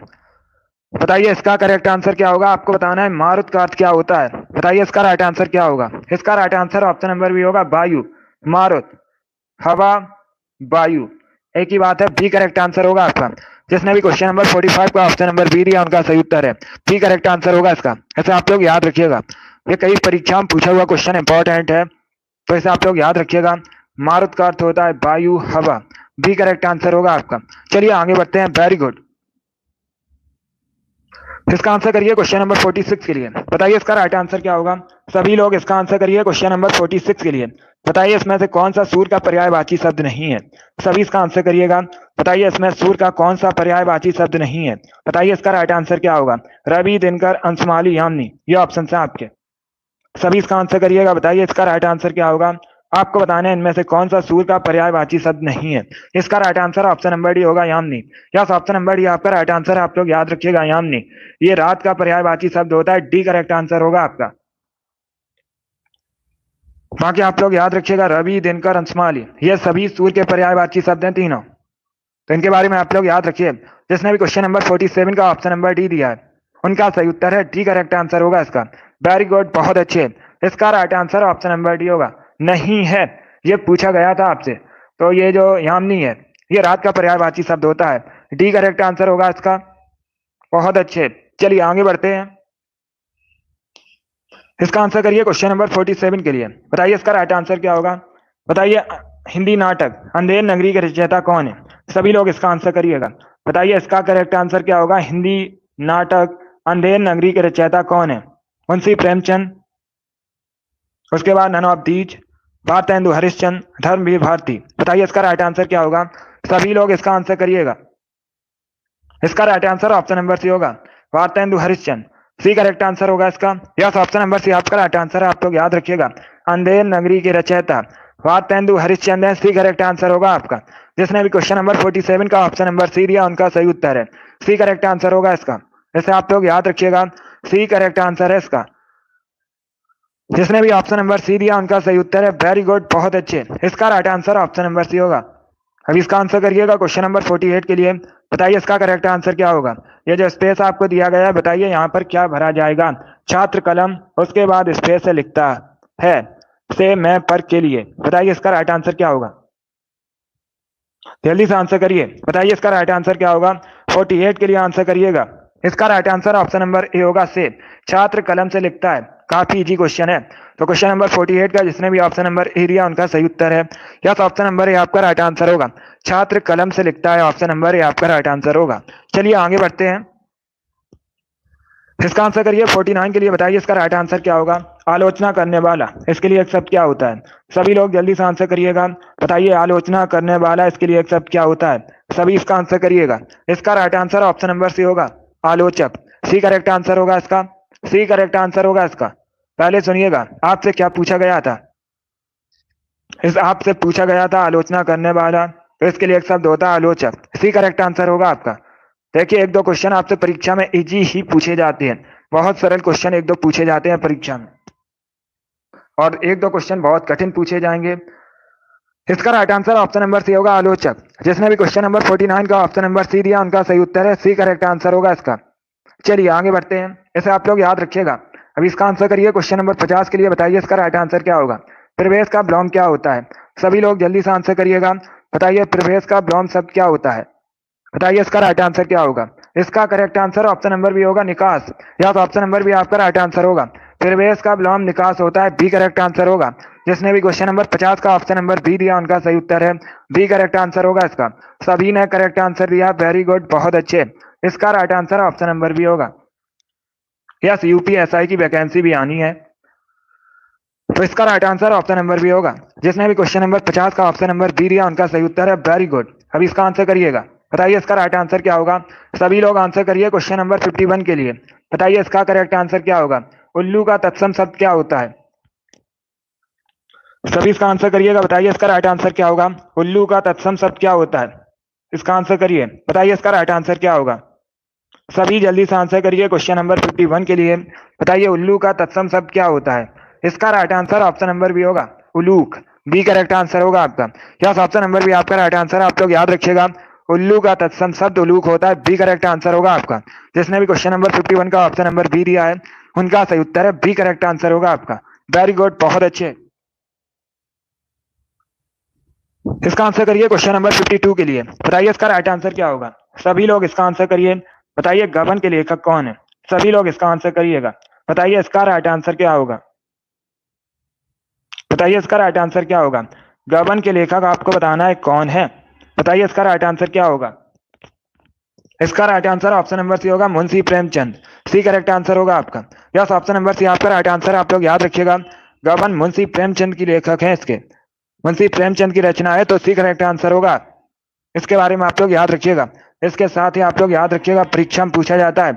बताइए इसका करेक्ट आंसर क्या होगा। आपको बताना है मारुत का अर्थ क्या होता है। बताइए इसका राइट आंसर क्या होगा। इसका राइट आंसर ऑप्शन नंबर भी होगा, वायु, मारुत, हवा, वायु, एक ही बात है। बी करेक्ट आंसर होगा आपका। जिसने भी क्वेश्चन नंबर 45 का ऑप्शन नंबर बी दिया उनका सही उत्तर है। बी करेक्ट आंसर होगा इसका। ऐसे आप लोग याद रखिएगा, ये कई परीक्षा में पूछा हुआ क्वेश्चन इंपॉर्टेंट है, तो इसे आप लोग याद रखिएगा। मारुत का अर्थ होता है वायु, हवा। बी करेक्ट आंसर होगा आपका। चलिए आगे बढ़ते हैं। Very good. इसका आंसर करिए क्वेश्चन नंबर 46 के लिए। बताइए इसका राइट आंसर क्या होगा। सभी लोग इसका आंसर करिए क्वेश्चन नंबर 46 के लिए। बताइए इसमें से कौन सा सूर्य का पर्यायवाची शब्द नहीं है। सभी इसका आंसर करिएगा। बताइए इसमें सूर्य का कौन सा पर्यायवाची शब्द नहीं है। बताइए इसका राइट आंसर क्या होगा। रवि, दिनकर, अंशमाली, यामिनी, ये ऑप्शन है आपके। सभी इसका आंसर करिएगा। बताइए इसका राइट आंसर क्या होगा। आपको बताना है इनमें से कौन सा सूर्य का पर्यायवाची शब्द नहीं है। इसका right answer option number D होगा Yamini. Yes, option number D आपका राइट आंसर है, आप लोग याद रखिएगा यामिनी। ये रात का पर्यायवाची शब्द होता है, डी करेक्ट आंसर होगा आपका। बाकी आप लोग याद रखिएगा रवि, दिनकर, अंशमाली, ये सभी सूर्य के पर्यायवाची शब्द हैं तीनों, तो इनके बारे में आप लोग याद रखिए। जिसने भी क्वेश्चन नंबर 47 का ऑप्शन नंबर डी दिया है उनका सही उत्तर है डी करेक्ट आंसर होगा इसका। वेरी गुड, बहुत अच्छे। इसका right answer option number D होगा। नहीं है, ये पूछा गया था आपसे। तो ये जो यामिनी है ये रात का पर्यायवाची शब्द होता है, डी करेक्ट आंसर होगा इसका। बहुत अच्छे, चलिए आगे बढ़ते हैं। इसका आंसर करिए क्वेश्चन नंबर 47 के लिए। बताइए इसका राइट आंसर क्या होगा। बताइए हिंदी नाटक अंधेर नगरी के रचयिता कौन है। सभी लोग इसका आंसर करिएगा। बताइए इसका करेक्ट आंसर क्या होगा। हिंदी नाटक अंधेर नगरी के रचयिता कौन है। मुंशी प्रेमचंद, उसके बाद none of these, Bharatendu Harishchandra, Dharmvir Bharati. बताइए इसका राइट आंसर क्या होगा। सभी लोग इसका आंसर करिएगा। इसका right answer option number C होगा, Bharatendu Harishchandra. C correct answer होगा इसका। यस, ऑप्शन नंबर सी आपका राइट आंसर है, आप लोग याद रखिएगा। अंधेर नगरी के रचयिता भारतेंदु हरिश्चंद्र है, सी करेक्ट आंसर होगा आपका। जिसने भी क्वेश्चन नंबर 47 का ऑप्शन नंबर सी दिया उनका सही उत्तर है, सी करेक्ट आंसर होगा इसका। इसे आप लोग याद रखिएगा, सी करेक्ट आंसर है इसका। जिसने भी ऑप्शन नंबर सी दिया उनका सही उत्तर है। वेरी गुड, बहुत अच्छे। इसका right answer option number C होगा। अभी इसका आंसर करिएगा क्वेश्चन नंबर 48 के लिए। बताइए इसका करेक्ट आंसर क्या होगा। ये जो स्पेस आपको दिया गया है, बताइए यहाँ पर क्या भरा जाएगा। छात्र कलम, उसके बाद स्पेस से लिखता है से मैं पर के लिए। बताइए इसका राइट आंसर क्या होगा। जल्दी से आंसर करिए। बताइए इसका राइट आंसर क्या होगा। 48 के लिए आंसर करिएगा। इसका right answer option number A होगा, से छात्र कलम से लिखता है। काफी इजी क्वेश्चन है। तो क्वेश्चन नंबर 48 का जिसने भी ऑप्शन नंबर ए दिया उनका सही उत्तर है। यस, ऑप्शन नंबर ए आपका राइट आंसर होगा। छात्र कलम से लिखता है, ऑप्शन नंबर ए आपका राइट आंसर होगा। चलिए आगे बढ़ते हैं। इसका आंसर करिए 49 के लिए। बताइए इसका राइट आंसर क्या होगा। आलोचना करने वाला, इसके लिए एक शब्द क्या होता है। सभी लोग जल्दी से आंसर करिएगा। बताइए आलोचना करने वाला, इसके लिए एक शब्द क्या होता है। सभी इसका आंसर करिएगा। इसका right answer option number C होगा, आलोचक। सी करेक्ट आंसर होगा इसका। सी करेक्ट आंसर होगा इसका। पहले सुनिएगा आपसे क्या पूछा गया था। आपसे पूछा गया था आलोचना करने वाला, तो इसके लिए एक शब्द होता है आलोचक। सी करेक्ट आंसर होगा आपका। देखिए एक दो क्वेश्चन आपसे परीक्षा में इजी ही पूछे जाते हैं, बहुत सरल क्वेश्चन एक दो पूछे जाते हैं परीक्षा में, और एक दो क्वेश्चन बहुत कठिन पूछे जाएंगे। इसका right answer option number C होगा, आलोचक। जिसने भी क्वेश्चन नंबर 49 का ऑप्शन नंबर सी दिया उनका सही उत्तर है, सी करेक्ट आंसर होगा इसका। चलिए आगे बढ़ते हैं। इसे आप लोग याद रखिएगा। अभी इसका आंसर करिए क्वेश्चन नंबर 50 के लिए। बताइए इसका राइट आंसर क्या होगा। प्रवेश का विलोम क्या होता है। सभी लोग जल्दी से आंसर करिएगा। बताइए प्रवेश का विलोम शब्द क्या होता है। बताइए इसका राइट आंसर क्या होगा। इसका correct answer option number B होगा, निकास। या तो ऑप्शन नंबर बी आपका राइट आंसर होगा। प्रवेश का विलोम निकास होता है, बी करेक्ट आंसर होगा। जिसने भी क्वेश्चन नंबर 50 का ऑप्शन नंबर बी दिया उनका सही उत्तर है, बी करेक्ट आंसर होगा इसका। सभी ने करेक्ट आंसर दिया, वेरी गुड, बहुत अच्छे। इसका right answer option number B होगा। यस, यूपीएसआई की वैकेंसी भी आनी है, तो इसका right answer option number B होगा। जिसने भी क्वेश्चन नंबर 50 का ऑप्शन नंबर बी दिया उनका सही उत्तर है, वेरी गुड। अभी इसका आंसर करिएगा। बताइए इसका राइट आंसर क्या होगा। सभी लोग आंसर करिए क्वेश्चन नंबर 51 के लिए। बताइए इसका करेक्ट आंसर क्या होगा। उल्लू का तत्सम शब्द क्या होता है। सभी इसका आंसर करिएगा। बताइए इसका राइट आंसर क्या होगा। उल्लू का तत्सम शब्द क्या होता है। इसका आंसर करिए। बताइए इसका राइट आंसर क्या होगा। सभी जल्दी से आंसर करिए क्वेश्चन नंबर 51 के लिए। बताइए उल्लू का तत्सम शब्द क्या होता है। इसका right answer option number B होगा, उलूक। बी करेक्ट आंसर होगा आपका। यस, ऑप्शन नंबर बी आपका राइट आंसर है, आप लोग याद रखिएगा। उल्लू का तत्सम शब्द उलूक होता है, बी करेक्ट आंसर होगा आपका। जिसने भी क्वेश्चन नंबर 51 का ऑप्शन नंबर बी दिया है उनका सही उत्तर है, बी करेक्ट आंसर होगा आपका। वेरी गुड, बहुत अच्छे। इसका आंसर करिए क्वेश्चन नंबर 52 के लिए। बताइए इसका राइट आंसर क्या होगा। सभी लोग इसका आंसर करिए। बताइए गबन के लेखक कौन है। सभी लोग इसका आंसर करिएगा। बताइए इसका राइट आंसर क्या होगा। बताइए इसका राइट आंसर क्या होगा। गबन के लेखक आपको बताना है कौन है। बताइए इसका राइट आंसर क्या होगा। इसका right answer option number C होगा, Munshi Premchand. C correct answer होगा आपका। यस, ऑप्शन नंबर सी आपका राइट आंसर है, आप लोग याद रखिएगा। गबन मुंशी प्रेमचंद की लेखक है, इसके मुंशी प्रेमचंद की रचना है, तो सी करेक्ट आंसर होगा। इसके बारे में आप लोग याद रखिएगा। इसके साथ ही आप लोग याद रखिएगा परीक्षा में पूछा जाता है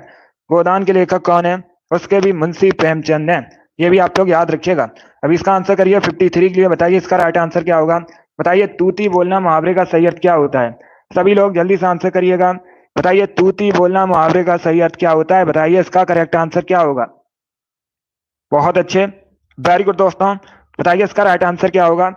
गोदान के लेखक कौन है, उसके भी मुंशी प्रेमचंद है। ये भी आप लोग याद रखिएगा। अभी इसका आंसर करिए 53 के लिए। बताइए इसका राइट आंसर क्या होगा। बताइए तूती बोलना मुहावरे का सही अर्थ क्या होता है। सभी लोग जल्दी से आंसर करिएगा। बताइए तूती बोलना मुहावरे का सही अर्थ क्या होता है। बताइए इसका करेक्ट आंसर क्या होगा। बहुत अच्छे, वेरी गुड दोस्तों। बताइए इसका राइट आंसर क्या होगा।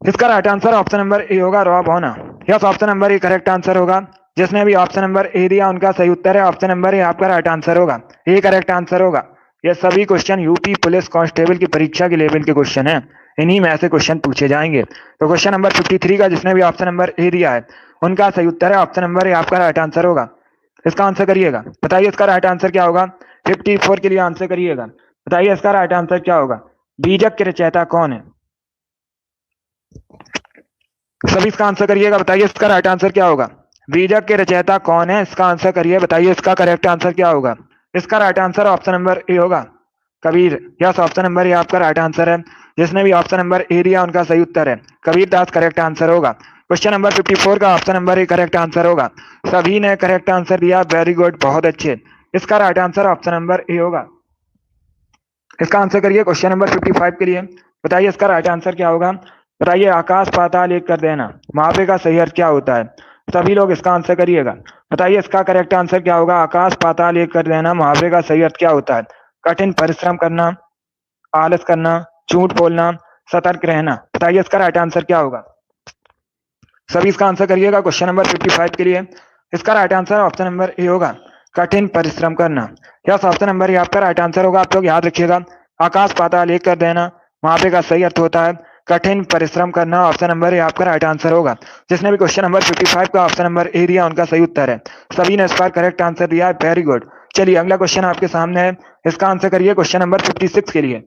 इसका right answer option number A होगा, रॉब होना। Yes, option number A correct answer होगा। जिसने भी ऑप्शन नंबर ए दिया उनका सही उत्तर है ऑप्शन नंबर ए आपका राइट आंसर होगा। ये करेक्ट आंसर होगा। ये सभी क्वेश्चन यूपी पुलिस कांस्टेबल की परीक्षा के लेवल के क्वेश्चन है। इन्हीं में ऐसे क्वेश्चन पूछे जाएंगे। तो क्वेश्चन नंबर 53 का जिसने भी ऑप्शन नंबर ए दिया है उनका सही उत्तर है ऑप्शन नंबर ए आपका राइट आंसर होगा। इसका आंसर करिएगा। बताइए इसका राइट आंसर क्या होगा। 54 के लिए आंसर करिएगा। बताइए इसका राइट आंसर क्या होगा। बीजक के रचयिता कौन है। सभी इसका आंसर करिएगा। बताइए इसका राइट आंसर क्या होगा। बीजक के रचयिता कौन है, इसका आंसर करिए। बताइए इसका करेक्ट आंसर क्या होगा। इसका right answer option number A होगा, Kabir. Yes, option number A आपका राइट आंसर है। जिसने भी ऑप्शन नंबर ए दिया उनका सही उत्तर है कबीर दास करेक्ट आंसर होगा। क्वेश्चन नंबर 54 का option number A correct answer होगा। सभी ने करेक्ट आंसर दिया, वेरी गुड, बहुत अच्छे। इसका right answer option number A होगा। इसका आंसर करिए क्वेश्चन नंबर 55 के लिए। बताइए इसका राइट आंसर क्या होगा। बताइए आकाश पाताल एक कर देना मुहावरे का सही अर्थ क्या होता है। सभी लोग इसका आंसर करिएगा। बताइए इसका करेक्ट आंसर क्या होगा। आकाश पाताल एक कर देना मुहावरे का सही अर्थ क्या होता है। कठिन परिश्रम करना, आलस करना, झूठ बोलना, सतर्क रहना। बताइए इसका राइट आंसर क्या होगा। सभी इसका आंसर करिएगा क्वेश्चन नंबर 55 के लिए। इसका right answer option number A होगा, कठिन परिश्रम करना। यस, ऑप्शन नंबर ए आपका राइट आंसर होगा। आप लोग याद रखिएगा। आकाश पाताल एक कर देना मुहावरे का सही अर्थ होता है कठिन परिश्रम करना। ऑप्शन नंबर ए आपका राइट आंसर होगा। जिसने भी क्वेश्चन नंबर 55 का ऑप्शन नंबर ए दिया उनका सही उत्तर है। सभी ने इस बार करेक्ट आंसर दिया है, वेरी गुड। चलिए अगला क्वेश्चन आपके सामने है। इसका आंसर करिए क्वेश्चन नंबर 56 के लिए।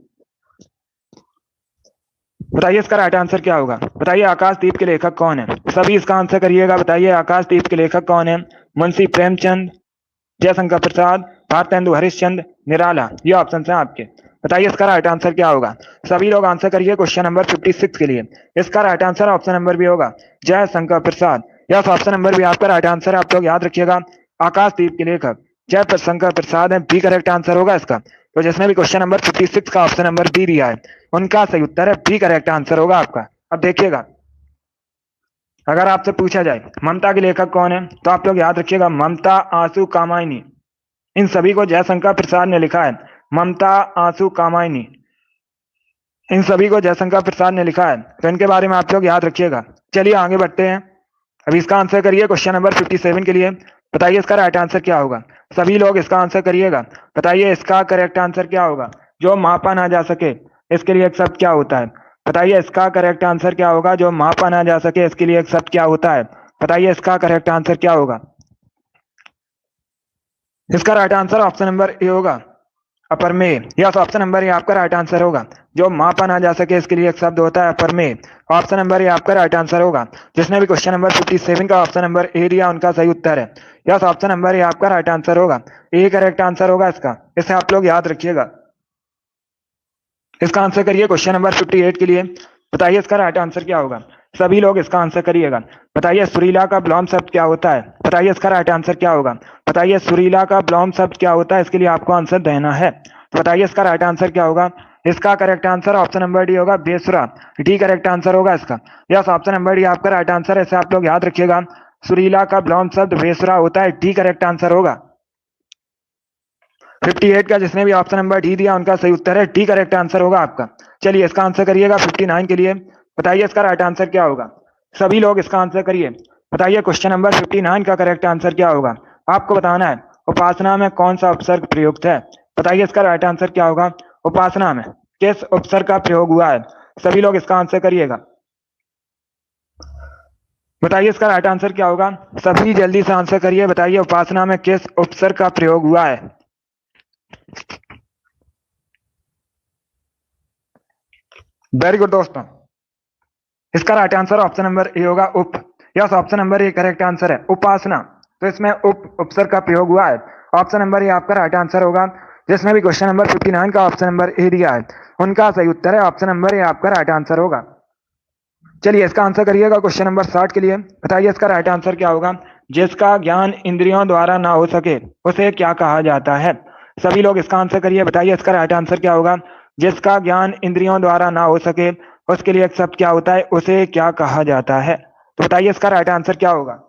बताइए इसका राइट आंसर क्या होगा। बताइए आकाशदीप के लेखक कौन है। सभी इसका आंसर करिएगा। बताइए आकाशदीप के लेखक कौन है। मुंशी प्रेमचंद, जयशंकर प्रसाद, भारतेंदु हरिश्चंद्र, निराला। ये ऑप्शन है आपके। बताइए इसका राइट आंसर क्या होगा। सभी लोग आंसर करिए क्वेश्चन नंबर 56 के लिए। इसका right answer option number B होगा, Jaishankar Prasad. Yes, option number B आपका राइट आंसर है। आप लोग याद रखिएगा। आकाशदीप के लेखक जयशंकर प्रसाद है, बी करेक्ट आंसर होगा इसका। तो जिसने भी क्वेश्चन नंबर 56 का ऑप्शन नंबर बी दिया है उनका सही उत्तर है बी करेक्ट आंसर होगा आपका। अब देखिएगा, अगर आपसे पूछा जाए ममता के लेखक कौन है तो आप लोग याद रखिएगा, ममता, आंसू, कामायनी। इन सभी को जयशंकर प्रसाद ने लिखा है। ममता, आंसू, कामायनी, इन सभी को जयशंकर प्रसाद ने लिखा है। तो इनके बारे में आप लोग याद रखिएगा। चलिए आगे बढ़ते हैं। अभी इसका आंसर करिए क्वेश्चन नंबर 57 के लिए। बताइए इसका राइट आंसर क्या होगा। सभी लोग इसका आंसर करिएगा। बताइए इसका करेक्ट आंसर क्या होगा। जो मापा ना जा सके इसके लिए एक शब्द क्या होता है। बताइए इसका करेक्ट आंसर क्या होगा। जो मापा ना जा सके इसके लिए एक शब्द क्या होता है। बताइए इसका करेक्ट आंसर क्या होगा। इसका right answer option number A होगा, अपरमेय। यस, ऑप्शन नंबर ए आपका राइट आंसर होगा। जो मापा ना जा सके इसके लिए एक शब्द होता है अपरमेय। ऑप्शन नंबर ए आपका राइट आंसर होगा। जिसने भी क्वेश्चन नंबर 57 का ऑप्शन नंबर ए दिया उनका सही उत्तर है। यस, ऑप्शन नंबर ए आपका राइट आंसर होगा। ए करेक्ट आंसर होगा इसका। इसे आप लोग याद रखिएगा। इसका आंसर करिए क्वेश्चन नंबर 58 के लिए। बताइए इसका राइट आंसर क्या होगा। सभी लोग इसका आंसर करिएगा। बताइए सुरीला का विलोम शब्द क्या होता है। बताइए इसका राइट आंसर क्या होगा। बताइए सुरीला का विलोम शब्द क्या होता है, इसके लिए आपको आंसर देना है। तो बताइए इसका राइट आंसर क्या होगा। इसका correct answer option number D होगा, बेसुरा। डी करेक्ट आंसर होगा इसका। यस, ऑप्शन नंबर डी आपका राइट आंसर है। इसे आप लोग याद रखिएगा। सुरीला का विलोम शब्द बेसुरा होता है, डी करेक्ट आंसर होगा। 58 का जिसने भी ऑप्शन नंबर डी दिया उनका सही उत्तर है, डी करेक्ट आंसर होगा आपका। चलिए इसका आंसर करिएगा 59 के लिए। बताइए इसका राइट आंसर क्या होगा। सभी लोग इसका आंसर करिए। बताइए क्वेश्चन नंबर 59 का करेक्ट आंसर क्या होगा। आपको बताना है उपासना में कौन सा उपसर्ग प्रयुक्त है। बताइए इसका राइट आंसर क्या होगा। उपासना में किस उपसर्ग का प्रयोग हुआ है। सभी लोग इसका आंसर करिएगा। बताइए इसका राइट आंसर क्या होगा। सभी जल्दी से आंसर करिए। बताइए उपासना में किस उपसर्ग का प्रयोग हुआ है। वेरी गुड दोस्तों, इसका right answer option number A होगा, उप। Yes, option number A correct answer है, उपासना। तो इसमें उपसर्ग का प्रयोग हुआ है। ऑप्शन नंबर ए आपका राइट आंसर होगा। जिसने भी क्वेश्चन नंबर 59 का ऑप्शन नंबर ए दिया है उनका सही उत्तर है ऑप्शन नंबर ए आपका राइट आंसर होगा। चलिए इसका आंसर करिएगा क्वेश्चन नंबर 60 के लिए। बताइए इसका राइट आंसर क्या होगा। जिसका ज्ञान इंद्रियों द्वारा ना हो सके उसे क्या कहा जाता है। सभी लोग इसका आंसर करिए, बताइए इसका राइट आंसर क्या होगा। जिसका ज्ञान इंद्रियों द्वारा ना हो सके उसके लिए एक शब्द क्या होता है, उसे क्या कहा जाता है। तो बताइए इसका राइट आंसर क्या होगा।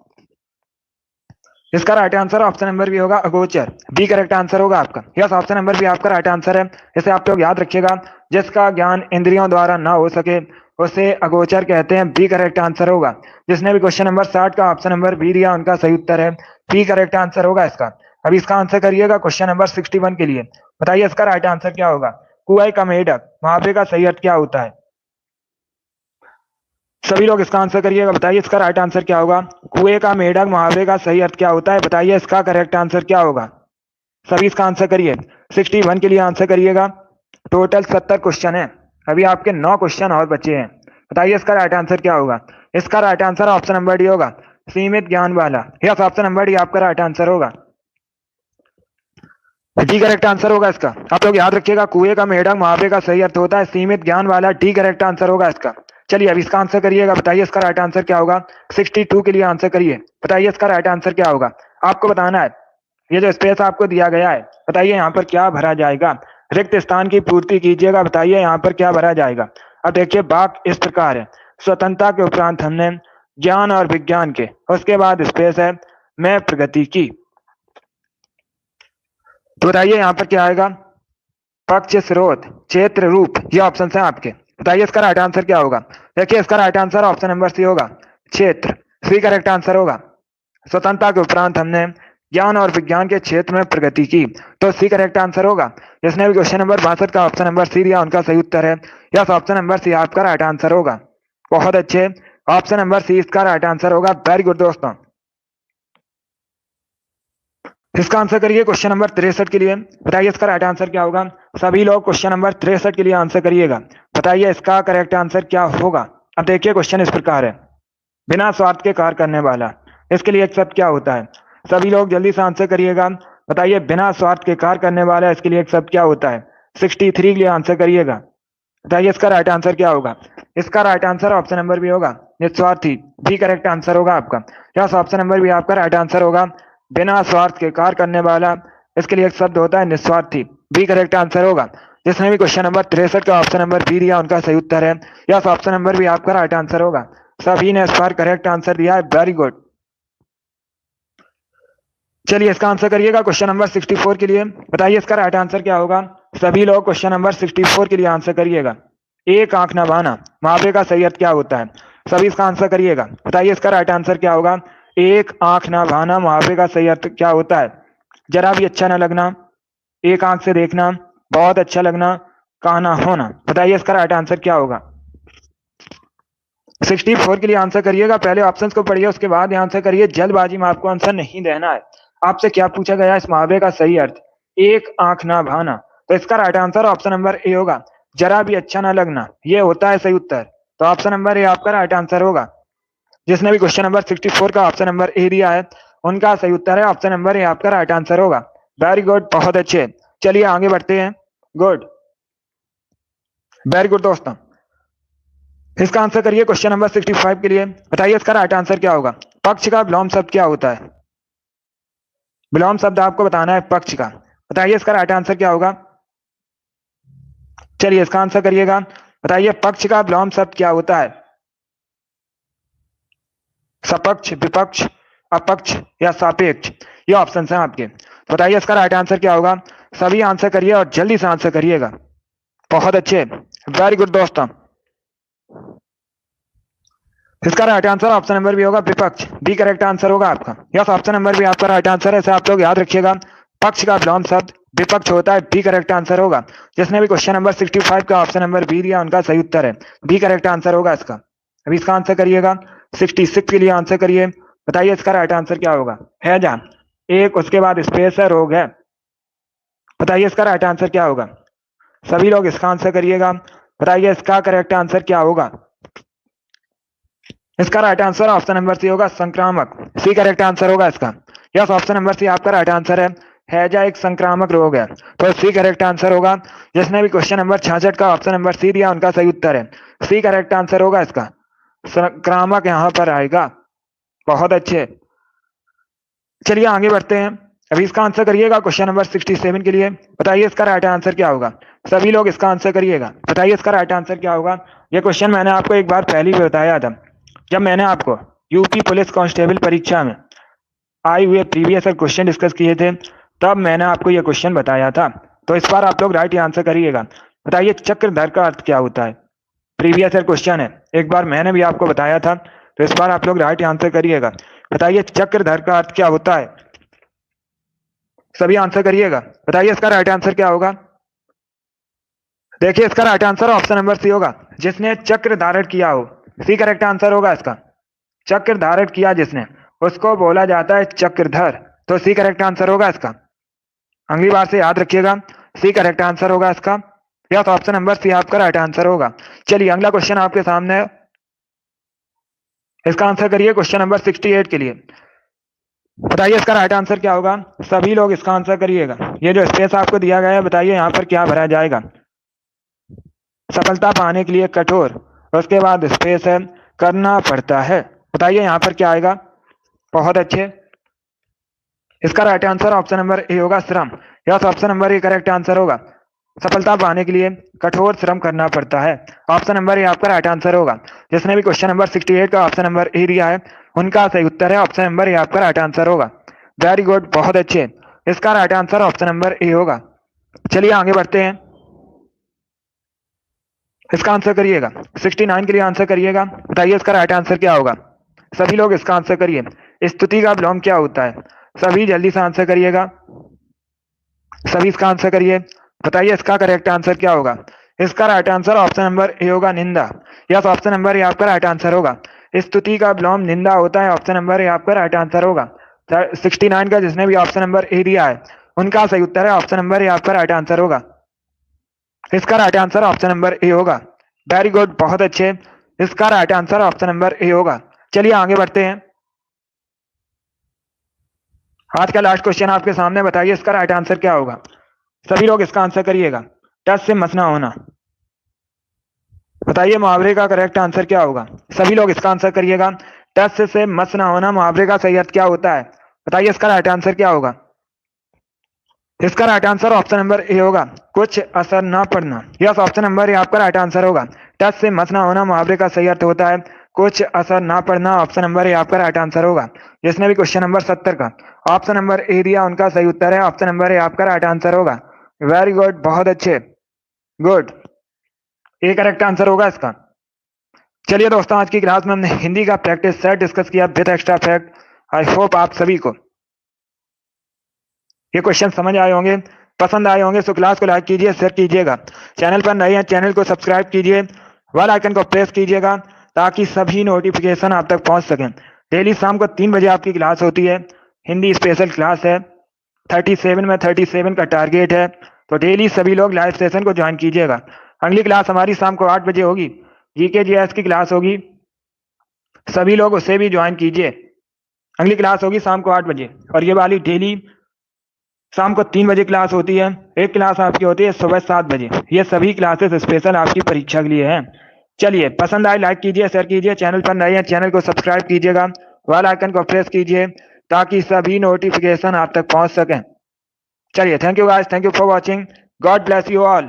इसका right answer option number B होगा अगोचर, बी करेक्ट आंसर होगा आपका। यस, ऑप्शन नंबर बी आपका राइट आंसर है। इसे आप लोग याद रखिएगा, जिसका ज्ञान इंद्रियों द्वारा ना हो सके उसे अगोचर कहते हैं, बी करेक्ट आंसर होगा। जिसने भी क्वेश्चन नंबर 60 का ऑप्शन नंबर बी दिया उनका सही उत्तर है, बी करेक्ट आंसर होगा इसका। अभी इसका आंसर करिएगा क्वेश्चन नंबर 61 के लिए, बताइए इसका राइट आंसर क्या होगा। कुआई का मेढक मुहावरे का सही अर्थ क्या होता है। सभी लोग इसका आंसर करिएगा, बताइए इसका राइट आंसर क्या होगा। कुएं का मेढक मुहावरे का सही अर्थ क्या होता है, बताइए इसका करेक्ट आंसर क्या होगा। सभी इसका आंसर करिए, 61 के लिए आंसर करिएगा। टोटल 70 क्वेश्चन है, अभी आपके 9 क्वेश्चन और बचे हैं, बताइए इसका राइट आंसर क्या होगा। इसका right answer option number D होगा, सीमित ज्ञान वाला। यस, ऑप्शन नंबर डी आपका राइट आंसर होगा, डी करेक्ट आंसर होगा इसका। आप लोग याद रखिएगा, कुएं का मेढक मुहावरे का सही अर्थ होता है सीमित ज्ञान वाला, डी करेक्ट आंसर होगा इसका। चलिए अब इसका आंसर करिएगा, बताइए इसका राइट आंसर क्या होगा। 62 के लिए आंसर करिए, बताइए इसका राइट आंसर क्या होगा। आपको बताना है, ये जो स्पेस आपको दिया गया है, बताइए यहाँ पर क्या भरा जाएगा। रिक्त स्थान की पूर्ति कीजिएगा, बताइए यहाँ पर क्या भरा जाएगा। अब देखिए वाक्य इस प्रकार है, स्वतंत्रता के उपरांत हमने ज्ञान और विज्ञान के, उसके बाद स्पेस है मैं प्रगति की। तो बताइए यहाँ पर क्या आएगा, पक्ष, स्रोत, क्षेत्र, रूप, ये ऑप्शन है आपके, बताइए इसका राइट आंसर क्या होगा। देखिए इसका right answer option number C होगा, क्षेत्र, सी करेक्ट आंसर होगा। स्वतंत्रता के उपरांत हमने ज्ञान और विज्ञान के क्षेत्र में प्रगति की, तो सी करेक्ट आंसर होगा। जिसने भी क्वेश्चन नंबर 62 का ऑप्शन नंबर सी दिया उनका सही उत्तर है, यस, ऑप्शन नंबर सी आपका राइट आंसर होगा। बहुत अच्छे, ऑप्शन नंबर सी इसका राइट आंसर होगा, वेरी गुड दोस्तों। इसका आंसर करिए क्वेश्चन नंबर 63 के लिए, बताइए इसका राइट आंसर क्या होगा। सभी लोग क्वेश्चन नंबर 63 के लिए आंसर करिएगा, बताइए इसका करेक्ट आंसर क्या होगा। अब देखिए क्वेश्चन इस प्रकार है, बिना स्वार्थ के कार्य करने वाला, इसके लिए एक शब्द क्या होता है। सभी लोग जल्दी से आंसर करिएगा, बताइए बिना स्वार्थ के कार्य करने वाला, इसके लिए एक शब्द क्या होता है। 63 के लिए आंसर करिएगा, बताइए इसका राइट आंसर क्या होगा। इसका right answer option number B होगा, निस्वार्थी, भी करेक्ट आंसर होगा आपका। यस, ऑप्शन नंबर बी आपका राइट आंसर होगा, बिना स्वार्थ के कार्य करने वाला, इसके लिए एक शब्द होता है निस्वार्थी, बी करेक्ट आंसर होगा। जिसने भी क्वेश्चन नंबर 63 का ऑप्शन नंबर बी दिया उनका सही उत्तर है, यस, ऑप्शन नंबर बी आपका राइट आंसर होगा। सभी ने इस बार करेक्ट आंसर दिया है, वेरी गुड। चलिए इसका आंसर करिएगा क्वेश्चन नंबर 64 के लिए, बताइए इसका राइट आंसर क्या होगा। सभी लोग क्वेश्चन नंबर 64 के लिए आंसर करिएगा। एक आंख न बहाना मुहावरे का सही अर्थ क्या होता है, सभी इसका आंसर करिएगा, बताइए इसका राइट आंसर क्या होगा। एक आंख न बहाना मुहावरे का सही अर्थ क्या होता है। जरा भी अच्छा न लगना, एक आंख से देखना, बहुत अच्छा लगना, काना होना, बताइए इसका राइट आंसर क्या होगा। 64 के लिए आंसर करिएगा, पहले ऑप्शंस को पढ़िए उसके बाद आंसर करिए, जल्दबाजी में आपको आंसर नहीं देना है। आपसे क्या पूछा गया इस मुहावरे का सही अर्थ, एक आंख ना भाना, तो इसका right answer option number A होगा, जरा भी अच्छा ना लगना, ये होता है सही उत्तर। तो ऑप्शन नंबर ए आपका राइट आंसर होगा। जिसने भी क्वेश्चन नंबर 64 का ऑप्शन नंबर ए दिया है उनका सही उत्तर है ऑप्शन नंबर ए आपका राइट आंसर होगा। वेरी गुड, बहुत अच्छे, चलिए आगे बढ़ते हैं। गुड, वेरी गुड दोस्तों। इसका आंसर करिए क्वेश्चन नंबर 65 के लिए, बताइए इसका राइट आंसर क्या होगा। पक्ष का विलोम शब्द क्या होता है, विलोम शब्द आपको बताना है पक्ष का, बताइए इसका राइट आंसर क्या होगा। चलिए इसका आंसर करिएगा, बताइए पक्ष का विलोम शब्द क्या होता है। सपक्ष, विपक्ष, अपक्ष या सापेक्ष, ये ऑप्शन है आपके, बताइए इसका राइट आंसर क्या होगा। सभी आंसर करिए और जल्दी से आंसर करिएगा। बहुत अच्छे, वेरी गुड दोस्तों। इसका राइट आंसर ऑप्शन नंबर भी होगा विपक्ष, बी करेक्ट आंसर होगा आपका। यस, ऑप्शन नंबर भी आपका राइट आंसर है, इसे आप लोग याद रखिएगा, पक्ष का विलोम शब्द विपक्ष होता है, बी करेक्ट आंसर होगा। जिसने भी क्वेश्चन नंबर 65 का ऑप्शन नंबर बी दिया उनका सही उत्तर है, बी करेक्ट आंसर होगा इसका। अभी इसका आंसर करिएगा, 66 के लिए आंसर करिए, बताइए इसका राइट आंसर क्या होगा। हैजा, एक उसके बाद स्पेस है, रोग है, बताइए इसका राइट आंसर क्या होगा। सभी लोग इसका आंसर करिएगा, बताइए इसका करेक्ट आंसर क्या होगा। इसका right answer option number C होगा, संक्रामक, सी करेक्ट आंसर होगा इसका। यस, ऑप्शन नंबर सी आपका राइट आंसर है, हैजा एक संक्रामक रोग है, तो सी करेक्ट आंसर होगा। जिसने भी क्वेश्चन नंबर 66 का ऑप्शन नंबर सी दिया उनका सही उत्तर है, सी करेक्ट आंसर होगा इसका, संक्रामक यहां पर आएगा। बहुत अच्छे, चलिए आगे बढ़ते हैं। अभी इसका आंसर करिएगा क्वेश्चन नंबर 67 के लिए। बताइए इसका राइट आंसर क्या होगा। सभी लोग इसका आंसर करिएगा। बताइए इसका राइट आंसर क्या होगा। ये क्वेश्चन मैंने आपको एक बार पहले भी बताया था, जब मैंने आपको यूपी पुलिस कांस्टेबल परीक्षा में आए हुए प्रीवियस क्वेश्चन डिस्कस किए थे, तब मैंने आपको ये क्वेश्चन बताया था। तो इस बार आप लोग राइट आंसर करिएगा। बताइए चक्रधर का अर्थ क्या होता है। प्रीवियस क्वेश्चन है, एक बार मैंने भी आपको बताया था, तो इस बार आप लोग राइट आंसर करिएगा। बताइए चक्रधर का अर्थ क्या होता है। सभी आंसर करिएगा। बताइए इसका राइट आंसर क्या होगा। देखिए इसका right answer option number C होगा, जिसने चक्र धारण किया हो। सी करेक्ट आंसर होगा इसका। चक्र धारण किया जिसने, उसको बोला जाता है चक्रधर। तो सी करेक्ट आंसर होगा इसका। अगली बार से याद रखिएगा, सी करेक्ट आंसर होगा इसका। यस, ऑप्शन नंबर सी आपका राइट आंसर होगा। चलिए अगला क्वेश्चन आपके सामने है, इसका आंसर करिए क्वेश्चन नंबर 68 के लिए। बताइए इसका राइट आंसर क्या होगा। सभी लोग इसका आंसर करिएगा। ये जो स्पेस आपको दिया गया है, बताइए यहाँ पर क्या भरा जाएगा। सफलता पाने के लिए कठोर, उसके बाद स्पेस है, करना पड़ता है। बताइए यहाँ पर क्या आएगा। बहुत अच्छे, इसका right answer option number A होगा, श्रम। Yes, option number A correct answer होगा। सफलता पाने के लिए कठोर श्रम करना पड़ता है। ऑप्शन नंबर ए आपका राइट आंसर होगा। जिसने भी क्वेश्चन नंबर 68 का ऑप्शन नंबर ए दिया है, उनका सही उत्तर है ऑप्शन नंबर ए आपका राइट आंसर होगा। वेरी गुड, बहुत अच्छे, इसका right answer option number A होगा। चलिए आगे बढ़ते हैं, इसका आंसर करिएगा। 69 के लिए आंसर करिएगा। बताइए इसका राइट आंसर क्या होगा। सभी लोग इसका आंसर करिए। स्तुति का विलोम क्या होता है। सभी जल्दी से आंसर करिएगा। सभी इसका आंसर करिए। बताइए इसका करेक्ट आंसर क्या होगा। इसका right answer option number A होगा, निंदा। यस, ऑप्शन नंबर ए आपका राइट आंसर होगा। स्तुति का विलोम निंदा होता है। ऑप्शन नंबर ए आपका राइट आंसर होगा। 69 का जिसने भी ऑप्शन नंबर ए दिया है, उनका सही उत्तर है ऑप्शन नंबर ए आपका राइट आंसर होगा। इसका right answer option number A होगा। वेरी गुड, बहुत अच्छे, इसका right answer option number A होगा। चलिए आगे बढ़ते हैं, आज का लास्ट क्वेश्चन आपके सामने। बताइए इसका राइट आंसर क्या होगा। सभी लोग इसका आंसर करिएगा। टच से मसना होना। बताइए मुहावरे का करेक्ट आंसर क्या होगा। सभी लोग इसका आंसर करिएगा। टच से मसना होना मुहावरे का सही अर्थ क्या होता है। बताइए इसका राइट आंसर क्या होगा। इसका right answer option number A होगा, कुछ असर ना पड़ना। यस, ऑप्शन नंबर ए आपका राइट आंसर होगा। टच से मसना होना मुहावरे का सही अर्थ होता है कुछ असर ना पड़ना। ऑप्शन नंबर ए आपका राइट आंसर होगा। जिसने भी क्वेश्चन नंबर 70 का ऑप्शन नंबर ए दिया, उनका सही उत्तर है ऑप्शन नंबर ए आपका राइट आंसर होगा। वेरी गुड, बहुत अच्छे, गुड, ए करेक्ट आंसर होगा इसका। चलिए दोस्तों, आज की क्लास में हमने हिंदी का प्रैक्टिस सेट डिस्कस किया with extra fact. I hope आप सभी को ये क्वेश्चन समझ आए होंगे, पसंद आए होंगे। सो क्लास को लाइक कीजिए, शेयर कीजिएगा। चैनल पर नए हैं, चैनल को सब्सक्राइब कीजिए, बेल आइकन को प्रेस कीजिएगा, ताकि सभी नोटिफिकेशन आप तक पहुंच सकें। डेली शाम को 3 बजे आपकी क्लास होती है, हिंदी स्पेशल क्लास है। 37 में 37 का टारगेट है, तो डेली सभी लोग लाइव सेशन को ज्वाइन कीजिएगा। अगली क्लास हमारी शाम को 8 बजे होगी, जीके जीएस की क्लास होगी, सभी लोग उसे भी ज्वाइन कीजिए। अगली क्लास होगी शाम को 8 बजे, और ये वाली डेली शाम को 3 बजे क्लास होती है। एक क्लास आपकी होती है सुबह 7 बजे। ये सभी क्लासेस स्पेशल आपकी परीक्षा के लिए हैं। चलिए, पसंद आए लाइक कीजिए, शेयर कीजिए। चैनल पर नए हैं, चैनल को सब्सक्राइब कीजिएगा, बेल आइकन को प्रेस कीजिए, ताकि सभी नोटिफिकेशन आप तक पहुंच सकें। चलिए, thank you guys, thank you for watching, God bless you all.